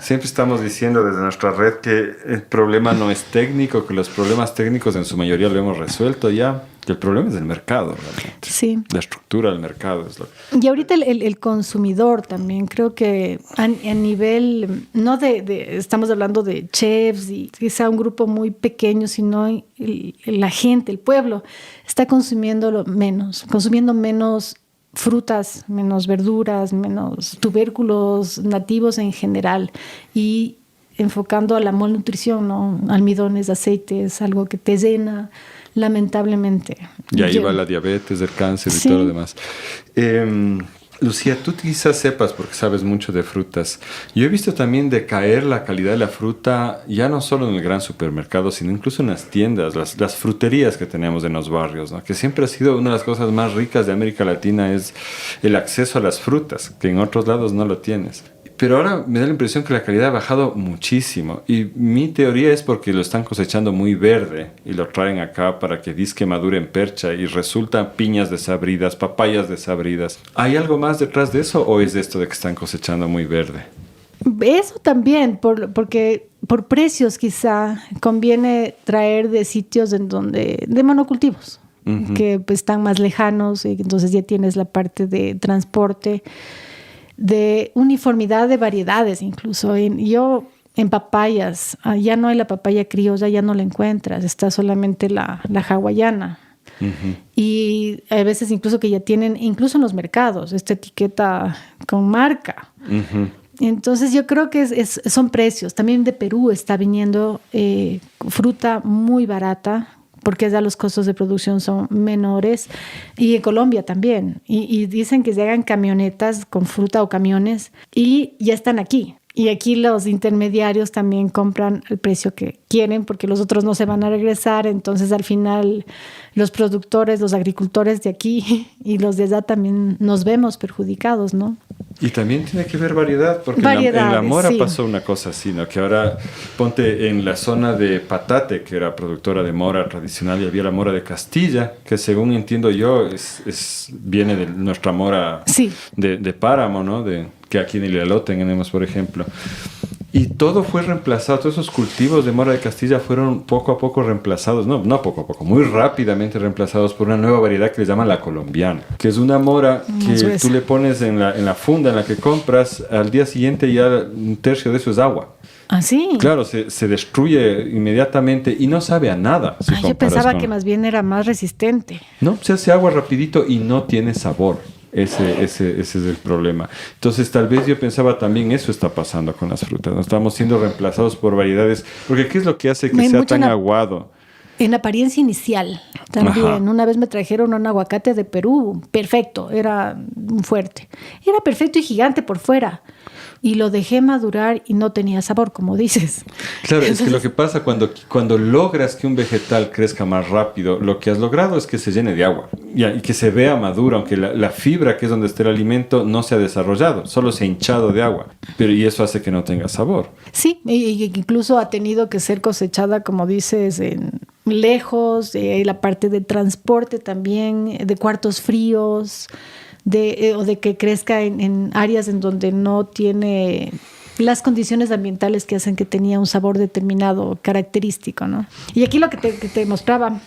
estamos diciendo desde nuestra red que el problema no es técnico, que los problemas técnicos en su mayoría lo hemos resuelto ya, que el problema es el mercado realmente. Sí. La estructura del mercado es lo que... Y ahorita el consumidor también, creo que a nivel, no estamos hablando de chefs y quizá un grupo muy pequeño, sino la gente, el pueblo, está consumiendo menos frutas, menos verduras, menos tubérculos nativos en general y enfocando a la malnutrición, ¿no? Almidones, aceites, algo que te llena, lamentablemente. Y ahí va la diabetes, el cáncer y todo lo demás. Lucía, tú quizás sepas, porque sabes mucho de frutas. Yo he visto también decaer la calidad de la fruta, ya no solo en el gran supermercado, sino incluso en las tiendas, las fruterías que tenemos en los barrios, ¿no? Que siempre ha sido una de las cosas más ricas de América Latina, es el acceso a las frutas, que en otros lados no lo tienes. Pero ahora me da la impresión que la calidad ha bajado muchísimo. Y mi teoría es porque lo están cosechando muy verde y lo traen acá para que disque madure en percha y resultan piñas desabridas, papayas desabridas. ¿Hay algo más detrás de eso o es esto de que están cosechando muy verde? Eso también, porque por precios quizá conviene traer de sitios de monocultivos, que pues, están más lejanos y entonces ya tienes la parte de transporte, de uniformidad de variedades incluso. Yo en papayas, ya no hay la papaya criolla, ya no la encuentras, está solamente la hawaiana. Y a veces incluso que ya tienen, incluso en los mercados, esta etiqueta con marca. Entonces yo creo que son precios. También de Perú está viniendo fruta muy barata, porque ya los costos de producción son menores, y en Colombia también, y dicen que llegan camionetas con fruta o camiones y ya están aquí. Y aquí los intermediarios también compran el precio que quieren porque los otros no se van a regresar. Entonces, al final, los productores, los agricultores de aquí y los de allá también nos vemos perjudicados, ¿no? Y también tiene que ver variedad, porque en la mora pasó una cosa así, ¿no? Que ahora, ponte en la zona de Patate, que era productora de mora tradicional, y había la mora de Castilla, que según entiendo yo, viene de nuestra mora de páramo, ¿no? Que aquí en Ilialote tenemos, por ejemplo. Y todo fue reemplazado, todos esos cultivos de mora de Castilla fueron poco a poco reemplazados, no poco a poco, muy rápidamente reemplazados por una nueva variedad que le llaman la colombiana, que es una mora que tú le pones en la funda en la que compras, al día siguiente ya un tercio de eso es agua. ¿Ah, sí? Claro, se destruye inmediatamente y no sabe a nada. Si Yo comparas pensaba con- que más bien era más resistente. No, se hace agua rapidito y no tiene sabor. Ese es el problema. Entonces, tal vez yo pensaba también eso está pasando con las frutas. No estamos siendo reemplazados por variedades. Porque ¿qué es lo que hace que Hay sea mucho tan en aguado? En apariencia inicial también. Ajá. Una vez me trajeron un aguacate de Perú, perfecto, era fuerte. Era perfecto y gigante por fuera. Y lo dejé madurar y no tenía sabor, como dices. Claro, es que lo que pasa cuando logras que un vegetal crezca más rápido, lo que has logrado es que se llene de agua ya, y que se vea maduro, aunque la fibra, que es donde está el alimento, no se ha desarrollado, solo se ha hinchado de agua. Y eso hace que no tenga sabor. Sí, y incluso ha tenido que ser cosechada, como dices, lejos, la parte de transporte también, de cuartos fríos, o de que crezca en áreas en donde no tiene las condiciones ambientales que hacen que tenía un sabor determinado, característico, ¿no? Y aquí lo que te mostraba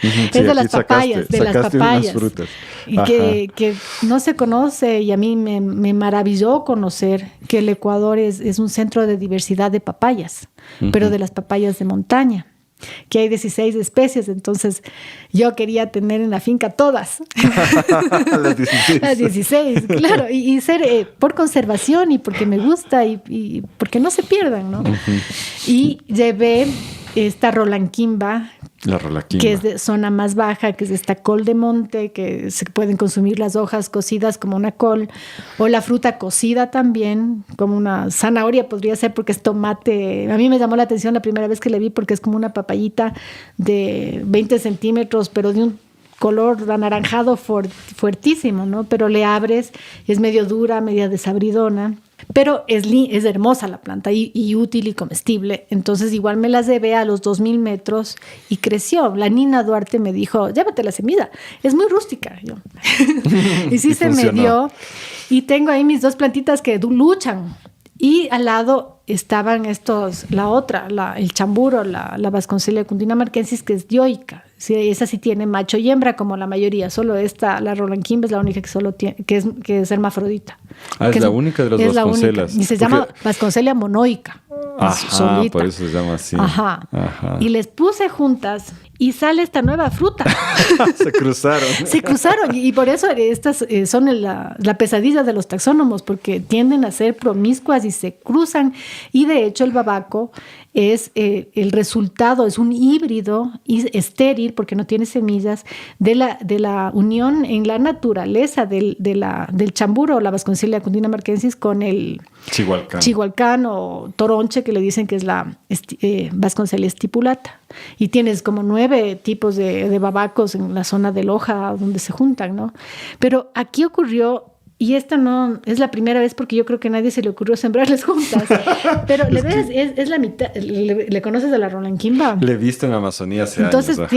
es Sí, de las aquí papayas, sacaste unas frutas. y que no se conoce, y a mí me maravilló conocer que el Ecuador es un centro de diversidad de papayas, pero de las papayas de montaña, que hay 16 especies, entonces yo quería tener en la finca todas. Las 16. Las 16, claro, y ser por conservación y porque me gusta y porque no se pierdan, ¿no? Y llevé esta rolanquimba, La rolaquimba. que es de zona más baja, que es esta col de monte, que se pueden consumir las hojas cocidas como una col, o la fruta cocida también, como una zanahoria podría ser, porque es tomate. A mí me llamó la atención la primera vez que le vi, porque es como una papayita de 20 centímetros, pero de un color anaranjado fuertísimo, ¿no? Pero le abres, es medio dura, media desabridona. Pero es hermosa la planta y útil y comestible. Entonces igual me las llevé a los 2000 metros y creció. La Nina Duarte me dijo, llévate la semilla, es muy rústica. Yo. Y sí, se me dio. Y tengo ahí mis dos plantitas que luchan. Y al lado estaban el chamburo, la Vasconcelia cundinamarquensis, que es dioica. Sí, esa sí tiene macho y hembra como la mayoría. Solo la rolanquimba es la única que solo tiene, que es hermafrodita. Es la única de las Vasconcelas. Y se llama Vasconcelia monoica. Ajá, por eso se llama así. Ajá. Y les puse juntas y sale esta nueva fruta. Se cruzaron. Se cruzaron y por eso estas son la pesadilla de los taxónomos, porque tienden a ser promiscuas y se cruzan. Y de hecho el babaco es el resultado, es un híbrido estéril, porque no tiene semillas, de la unión en la naturaleza del chamburo, la Vasconcelia cundinamarquensis, con el chihualcán o toronche, que le dicen que es la Vasconcelia stipulata. Y tienes como 9 tipos de babacos en la zona de Loja donde se juntan, ¿no? Pero aquí ocurrió, y esta no es la primera vez, porque yo creo que a nadie se le ocurrió sembrarles juntas, pero le ves, es la mitad. ¿Le conoces a la rolanquimba? Le he visto en Amazonía hace Entonces años.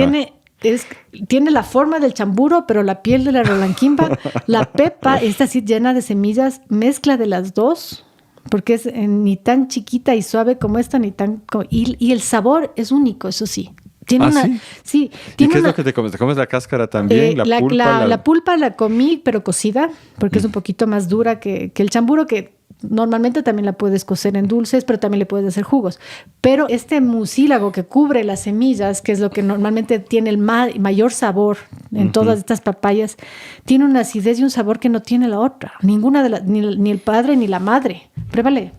tiene la forma del chamburo, pero la piel de la rolanquimba, la pepa, esta sí llena de semillas, mezcla de las dos, porque es ni tan chiquita y suave como esta, ni tan... Y el sabor es único, eso sí. Tiene ¿sí? Sí. ¿Y qué es lo que te comes? ¿Te comes la cáscara también? La pulpa la comí, pero cocida, porque es un poquito más dura que el chamburo, que normalmente también la puedes cocer en dulces, pero también le puedes hacer jugos. Pero este mucílago que cubre las semillas, que es lo que normalmente tiene el mayor sabor en todas estas papayas, tiene una acidez y un sabor que no tiene la otra. Ninguna ni el padre ni la madre. Pruébale.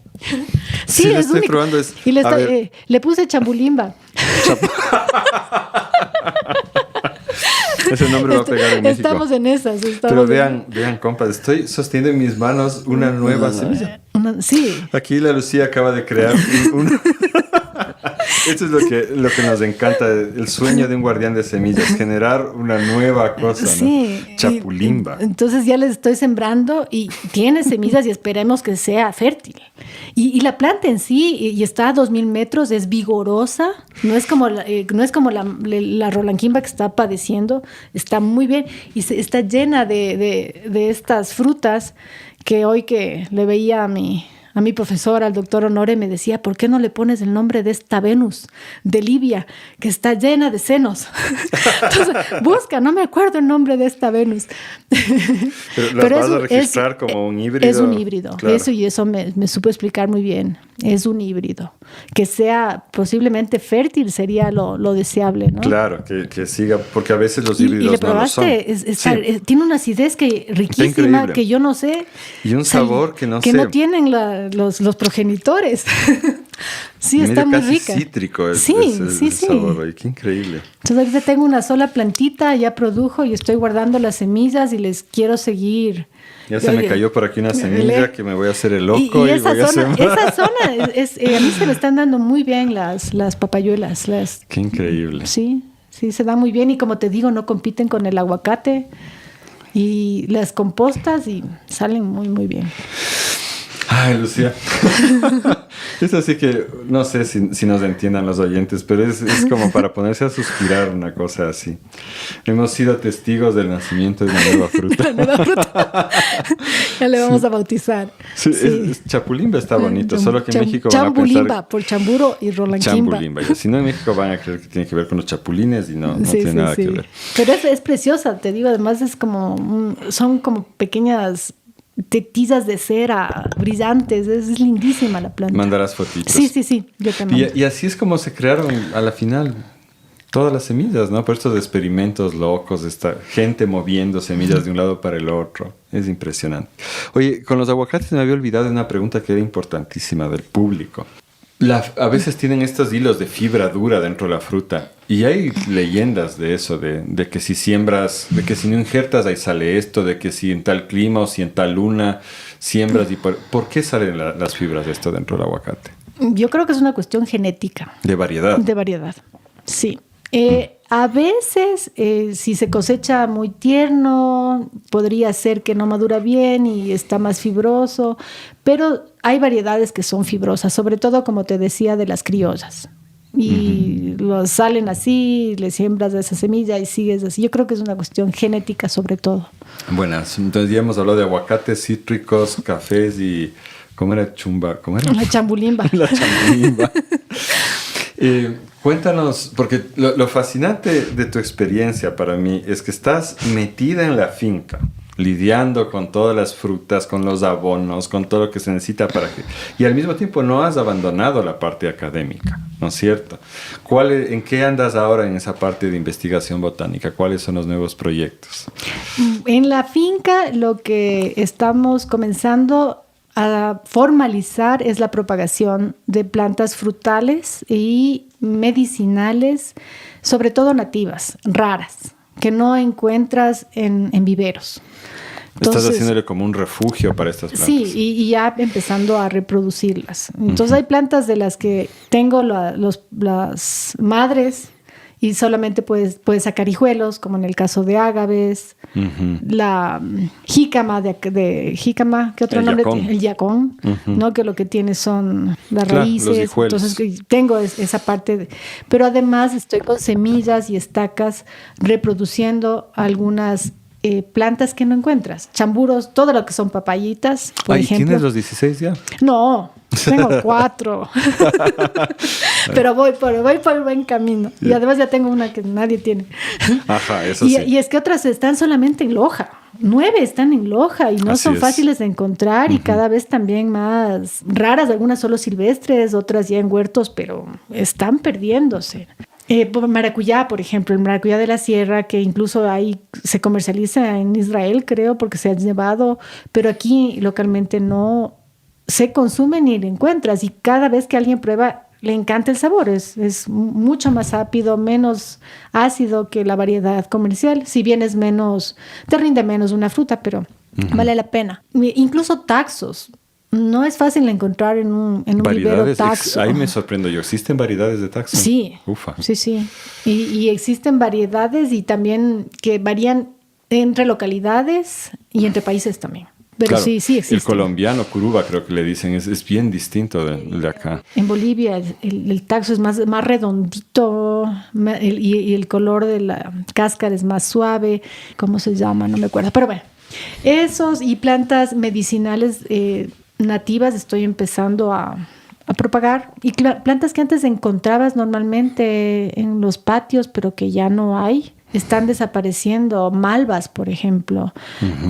Sí, lo estoy probando. Y le puse chambulimba. Ese nombre va a pegar en México. Estamos en esas. Pero vean, compas, estoy sosteniendo en mis manos una nueva semilla. Sí. Aquí la Lucía acaba de crear Esto es lo que nos encanta, el sueño de un guardián de semillas, generar una nueva cosa, sí, ¿no? Chapulimba. Entonces ya les estoy sembrando y tiene semillas y esperemos que sea fértil. Y la planta en sí, y está a 2000 metros, es vigorosa, no es como la rolanquimba que está padeciendo, está muy bien y está llena de estas frutas que hoy que le veía a mi a mi profesora, al doctor Honore, me decía, ¿por qué no le pones el nombre de esta Venus de Libia, que está llena de senos? Entonces, busca, no me acuerdo el nombre de esta Venus. Pero vas a registrar como un híbrido. Es un híbrido, claro. Eso me supo explicar muy bien. Es un híbrido. Que sea posiblemente fértil sería lo deseable, ¿no? Claro, que siga, porque a veces los híbridos y le no lo son. probaste, tiene una acidez riquísima que yo no sé. Y un sabor que no sé. Que no tienen los progenitores. Sí, medio está muy casi rica. Cítrico el Sí. sabor. Ay, qué increíble. Entonces ahorita tengo una sola plantita, ya produjo y estoy guardando las semillas y les quiero seguir. Ya se me cayó por aquí una semilla que me voy a hacer el loco y y voy a sembrar. esa zona a mí se me están dando muy bien las papayuelas. Qué increíble. Sí, se dan muy bien y como te digo, no compiten con el aguacate y las compostas y salen muy, muy bien. Ay, Lucía. Es así que no sé si nos entiendan los oyentes, pero es como para ponerse a suspirar una cosa así. Hemos sido testigos del nacimiento de una nueva fruta. La nueva fruta. Ya le vamos a bautizar. Sí. Chapulimba está bonito, solo que en México van a Chambulimba, pensar... por chamburo y rolanquimba. Chambulimba. Si no, en México van a creer que tiene que ver con los chapulines y no tiene nada que ver. Pero es preciosa, te digo, además es son como pequeñas tizas de cera brillantes, es lindísima la planta. Mandarás fotitos. Sí, yo también. Y así es como se crearon a la final todas las semillas, ¿no? Por estos experimentos locos, esta gente moviendo semillas de un lado para el otro. Es impresionante. Oye, con los aguacates me había olvidado de una pregunta que era importantísima del público. A veces tienen estos hilos de fibra dura dentro de la fruta y hay leyendas de eso, de que si siembras, de que si no injertas ahí sale esto, de que si en tal clima o si en tal luna siembras y ¿por qué salen las fibras de esto dentro del aguacate? Yo creo que es una cuestión genética. De variedad. De variedad, sí. A veces, si se cosecha muy tierno, podría ser que no madura bien y está más fibroso, pero hay variedades que son fibrosas, sobre todo, como te decía, de las criollas. Y los salen así, le siembras esa semilla y sigues así. Yo creo que es una cuestión genética sobre todo. Buenas, entonces ya hemos hablado de aguacates, cítricos, cafés y... ¿Cómo era chumba? ¿Cómo era? La chambulimba. La chambulimba. Cuéntanos, porque lo fascinante de tu experiencia para mí es que estás metida en la finca, lidiando con todas las frutas, con los abonos, con todo lo que se necesita para que... Y al mismo tiempo no has abandonado la parte académica, ¿no es cierto? ¿En qué andas ahora en esa parte de investigación botánica? ¿Cuáles son los nuevos proyectos? En la finca lo que estamos comenzando a formalizar es la propagación de plantas frutales y medicinales, sobre todo nativas, raras, que no encuentras en viveros. Entonces, estás haciéndole como un refugio para estas plantas. Sí, y ya empezando a reproducirlas. Entonces hay plantas de las que tengo las madres y solamente puedes sacar hijuelos, como en el caso de ágaves, la jícama jícama, ¿qué otro nombre tiene? El yacón, ¿no? Que lo que tiene son las raíces. Los hijuelos. Entonces tengo esa parte. Pero además estoy con semillas y estacas reproduciendo algunas plantas que no encuentras. Chamburos, todo lo que son papayitas, por ejemplo. ¿Tienes los 16 ya? No, tengo 4. Pero voy por el buen camino. Y además ya tengo una que nadie tiene. Ajá, eso sí. Y es que otras están solamente en Loja. 9 están en Loja y no Así son es. fáciles de encontrar y cada vez también más raras, algunas solo silvestres, otras ya en huertos, pero están perdiéndose. Maracuyá, por ejemplo, el maracuyá de la sierra, que incluso ahí se comercializa en Israel, creo, porque se ha llevado, pero aquí localmente no se consume ni le encuentras y cada vez que alguien prueba le encanta el sabor, es mucho más ácido, menos ácido que la variedad comercial, si bien es menos, te rinde menos una fruta, pero vale la pena. Incluso taxos. No es fácil encontrar en un vivero taxo. Ahí me sorprendo yo. ¿Existen variedades de taxo? Sí. Ufa. Sí. Y existen variedades y también que varían entre localidades y entre países también. Pero claro, sí existe. El colombiano, curuba, creo que le dicen, es bien distinto de acá. En Bolivia el taxo es más redondito y el color de la cáscara es más suave. ¿Cómo se llama? No me acuerdo. Pero bueno, esos y plantas medicinales nativas estoy empezando a propagar. Y plantas que antes encontrabas normalmente en los patios, pero que ya no hay. Están desapareciendo, malvas, por ejemplo,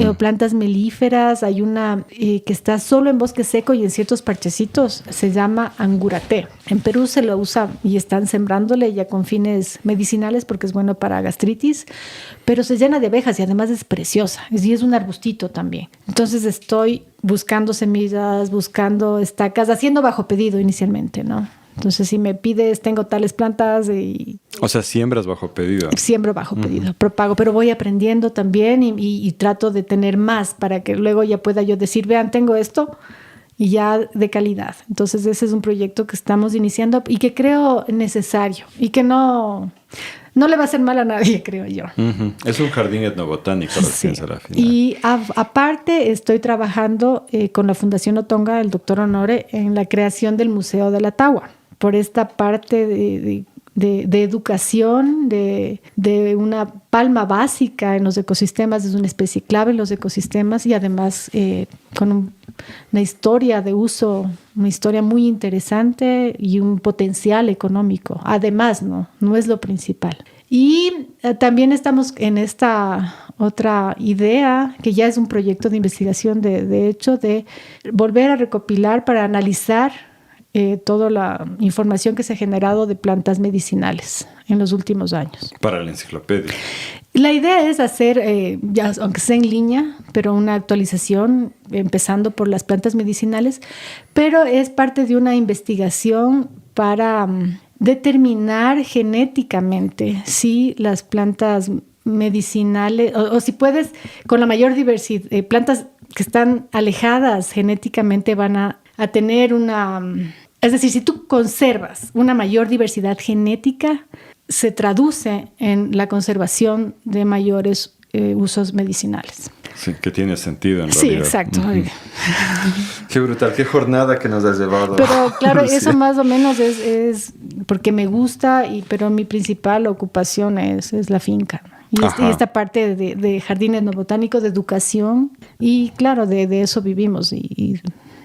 o plantas melíferas. Hay una que está solo en bosque seco y en ciertos parchecitos, se llama anguraté. En Perú se lo usa y están sembrándole ya con fines medicinales porque es bueno para gastritis, pero se llena de abejas y además es preciosa, y es un arbustito también. Entonces estoy buscando semillas, buscando estacas, haciendo bajo pedido inicialmente, ¿no? Entonces, si me pides, tengo tales plantas y... O sea, siembras bajo pedido. Siembro bajo pedido, propago, pero voy aprendiendo también y trato de tener más para que luego ya pueda yo decir, vean, tengo esto y ya de calidad. Entonces, ese es un proyecto que estamos iniciando y que creo necesario y que no le va a hacer mal a nadie, creo yo. Es un jardín etnobotánico, lo que piensa la final. Y aparte estoy trabajando con la Fundación Otonga, el doctor Honore, en la creación del Museo de la Tagua, por esta parte de educación, de una palma básica en los ecosistemas, es una especie clave en los ecosistemas y además con una historia de uso, una historia muy interesante y un potencial económico. Además, no es lo principal. Y también estamos en esta otra idea, que ya es un proyecto de investigación, de hecho, de volver a recopilar para analizar toda la información que se ha generado de plantas medicinales en los últimos años. Para la enciclopedia. La idea es hacer, ya, aunque sea en línea, pero una actualización, empezando por las plantas medicinales, pero es parte de una investigación para determinar genéticamente si las plantas medicinales, o si puedes, con la mayor diversidad, plantas que están alejadas genéticamente van a tener una... Es decir, si tú conservas una mayor diversidad genética, se traduce en la conservación de mayores usos medicinales. Sí, que tiene sentido en realidad. Sí, exacto. Qué brutal, qué jornada que nos has llevado. Pero claro, eso más o menos es porque me gusta, pero mi principal ocupación es la finca. Y esta parte de jardines no botánicos, de educación, y claro, de eso vivimos y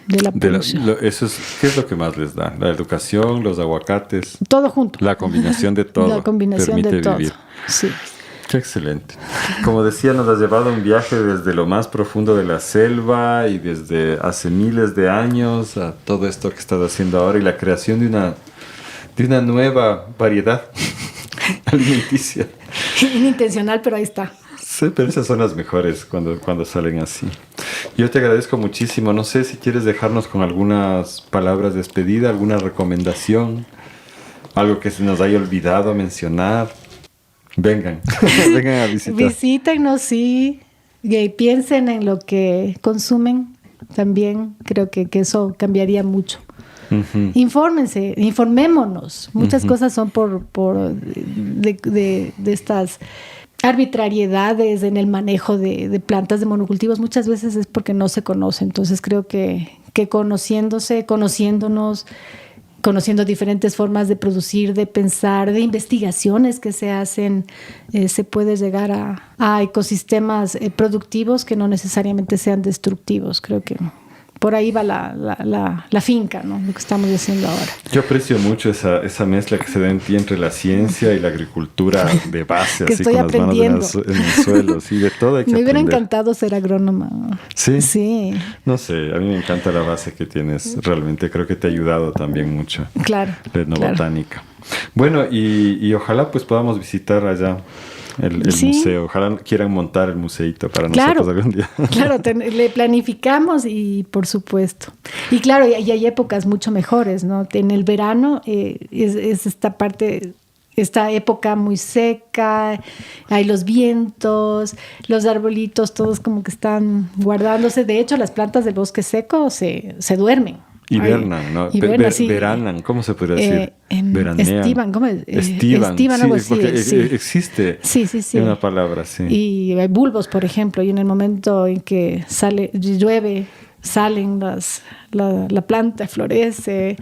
de la producción. ¿Qué es lo que más les da? La educación, los aguacates. Todo junto. La combinación de todo. La combinación de todo. Vivir. Sí. Qué excelente. Como decía, nos has llevado un viaje desde lo más profundo de la selva y desde hace miles de años a todo esto que estás haciendo ahora y la creación de una nueva variedad alimenticia. Inintencional, pero ahí está. Sí, pero esas son las mejores cuando salen así. Yo te agradezco muchísimo. No sé si quieres dejarnos con algunas palabras de despedida, alguna recomendación, algo que se nos haya olvidado mencionar. Vengan a visitar. Visítenos, sí. Y piensen en lo que consumen. También creo que eso cambiaría mucho. Uh-huh. Infórmense, informémonos. Muchas cosas son de estas arbitrariedades en el manejo de plantas de monocultivos. Muchas veces es porque no se conoce. Entonces creo que conociéndonos, conociendo diferentes formas de producir, de pensar, de investigaciones que se hacen, se puede llegar a ecosistemas productivos que no necesariamente sean destructivos. Creo que por ahí va la finca, ¿no? Lo que estamos haciendo ahora. Yo aprecio mucho esa mezcla que se da en ti entre la ciencia y la agricultura de base, que así estoy con aprendiendo. las manos en el suelo. Sí, de todo hay que Me hubiera aprender. encantado ser agrónoma. ¿Sí? Sí. No sé, a mí me encanta la base que tienes. Realmente creo que te ha ayudado también mucho. Claro. La etnobotánica. Bueno, y ojalá pues podamos visitar allá el museo. Ojalá quieran montar el museíto para nosotros algún día. Claro, le planificamos y por supuesto. Y claro, y hay épocas mucho mejores, ¿no? En el verano es esta época muy seca, hay los vientos, los arbolitos, todos como que están guardándose. De hecho, las plantas del bosque seco se duermen. Hibernan, ¿no? Veranan, ¿cómo se podría decir? Veranean. Estivan, ¿cómo es? Estivan, algo sí, así. porque sí. existe una palabra, sí. Y hay bulbos, por ejemplo, y en el momento en que llueve, salen la planta, florece.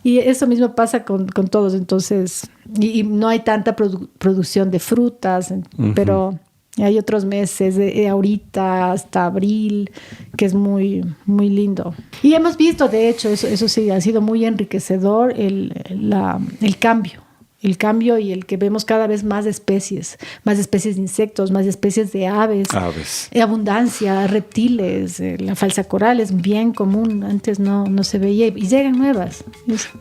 Y eso mismo pasa con todos. Entonces, y no hay tanta producción de frutas, pero Y hay otros meses, de ahorita hasta abril, que es muy, muy lindo. Y hemos visto, de hecho, eso sí, ha sido muy enriquecedor el cambio. El cambio y el que vemos cada vez más especies de insectos, más especies de aves. Abundancia, reptiles, la falsa coral es bien común, antes no se veía y llegan nuevas.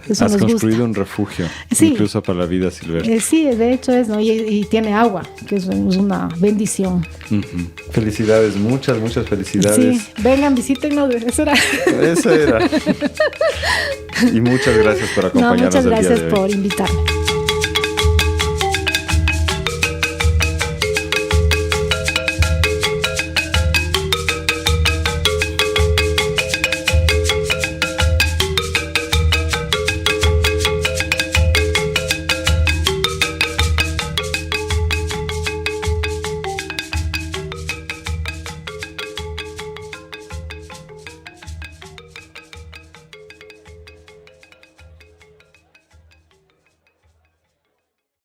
Eso Has nos construido gusta. Un refugio, sí, incluso para la vida silvestre. Sí, de hecho es, ¿no? Y tiene agua, que es una bendición. Felicidades, muchas felicidades. Sí, vengan, visítenos, eso era. Eso era. Y muchas gracias por acompañarnos Muchas el día gracias de hoy. por invitarme.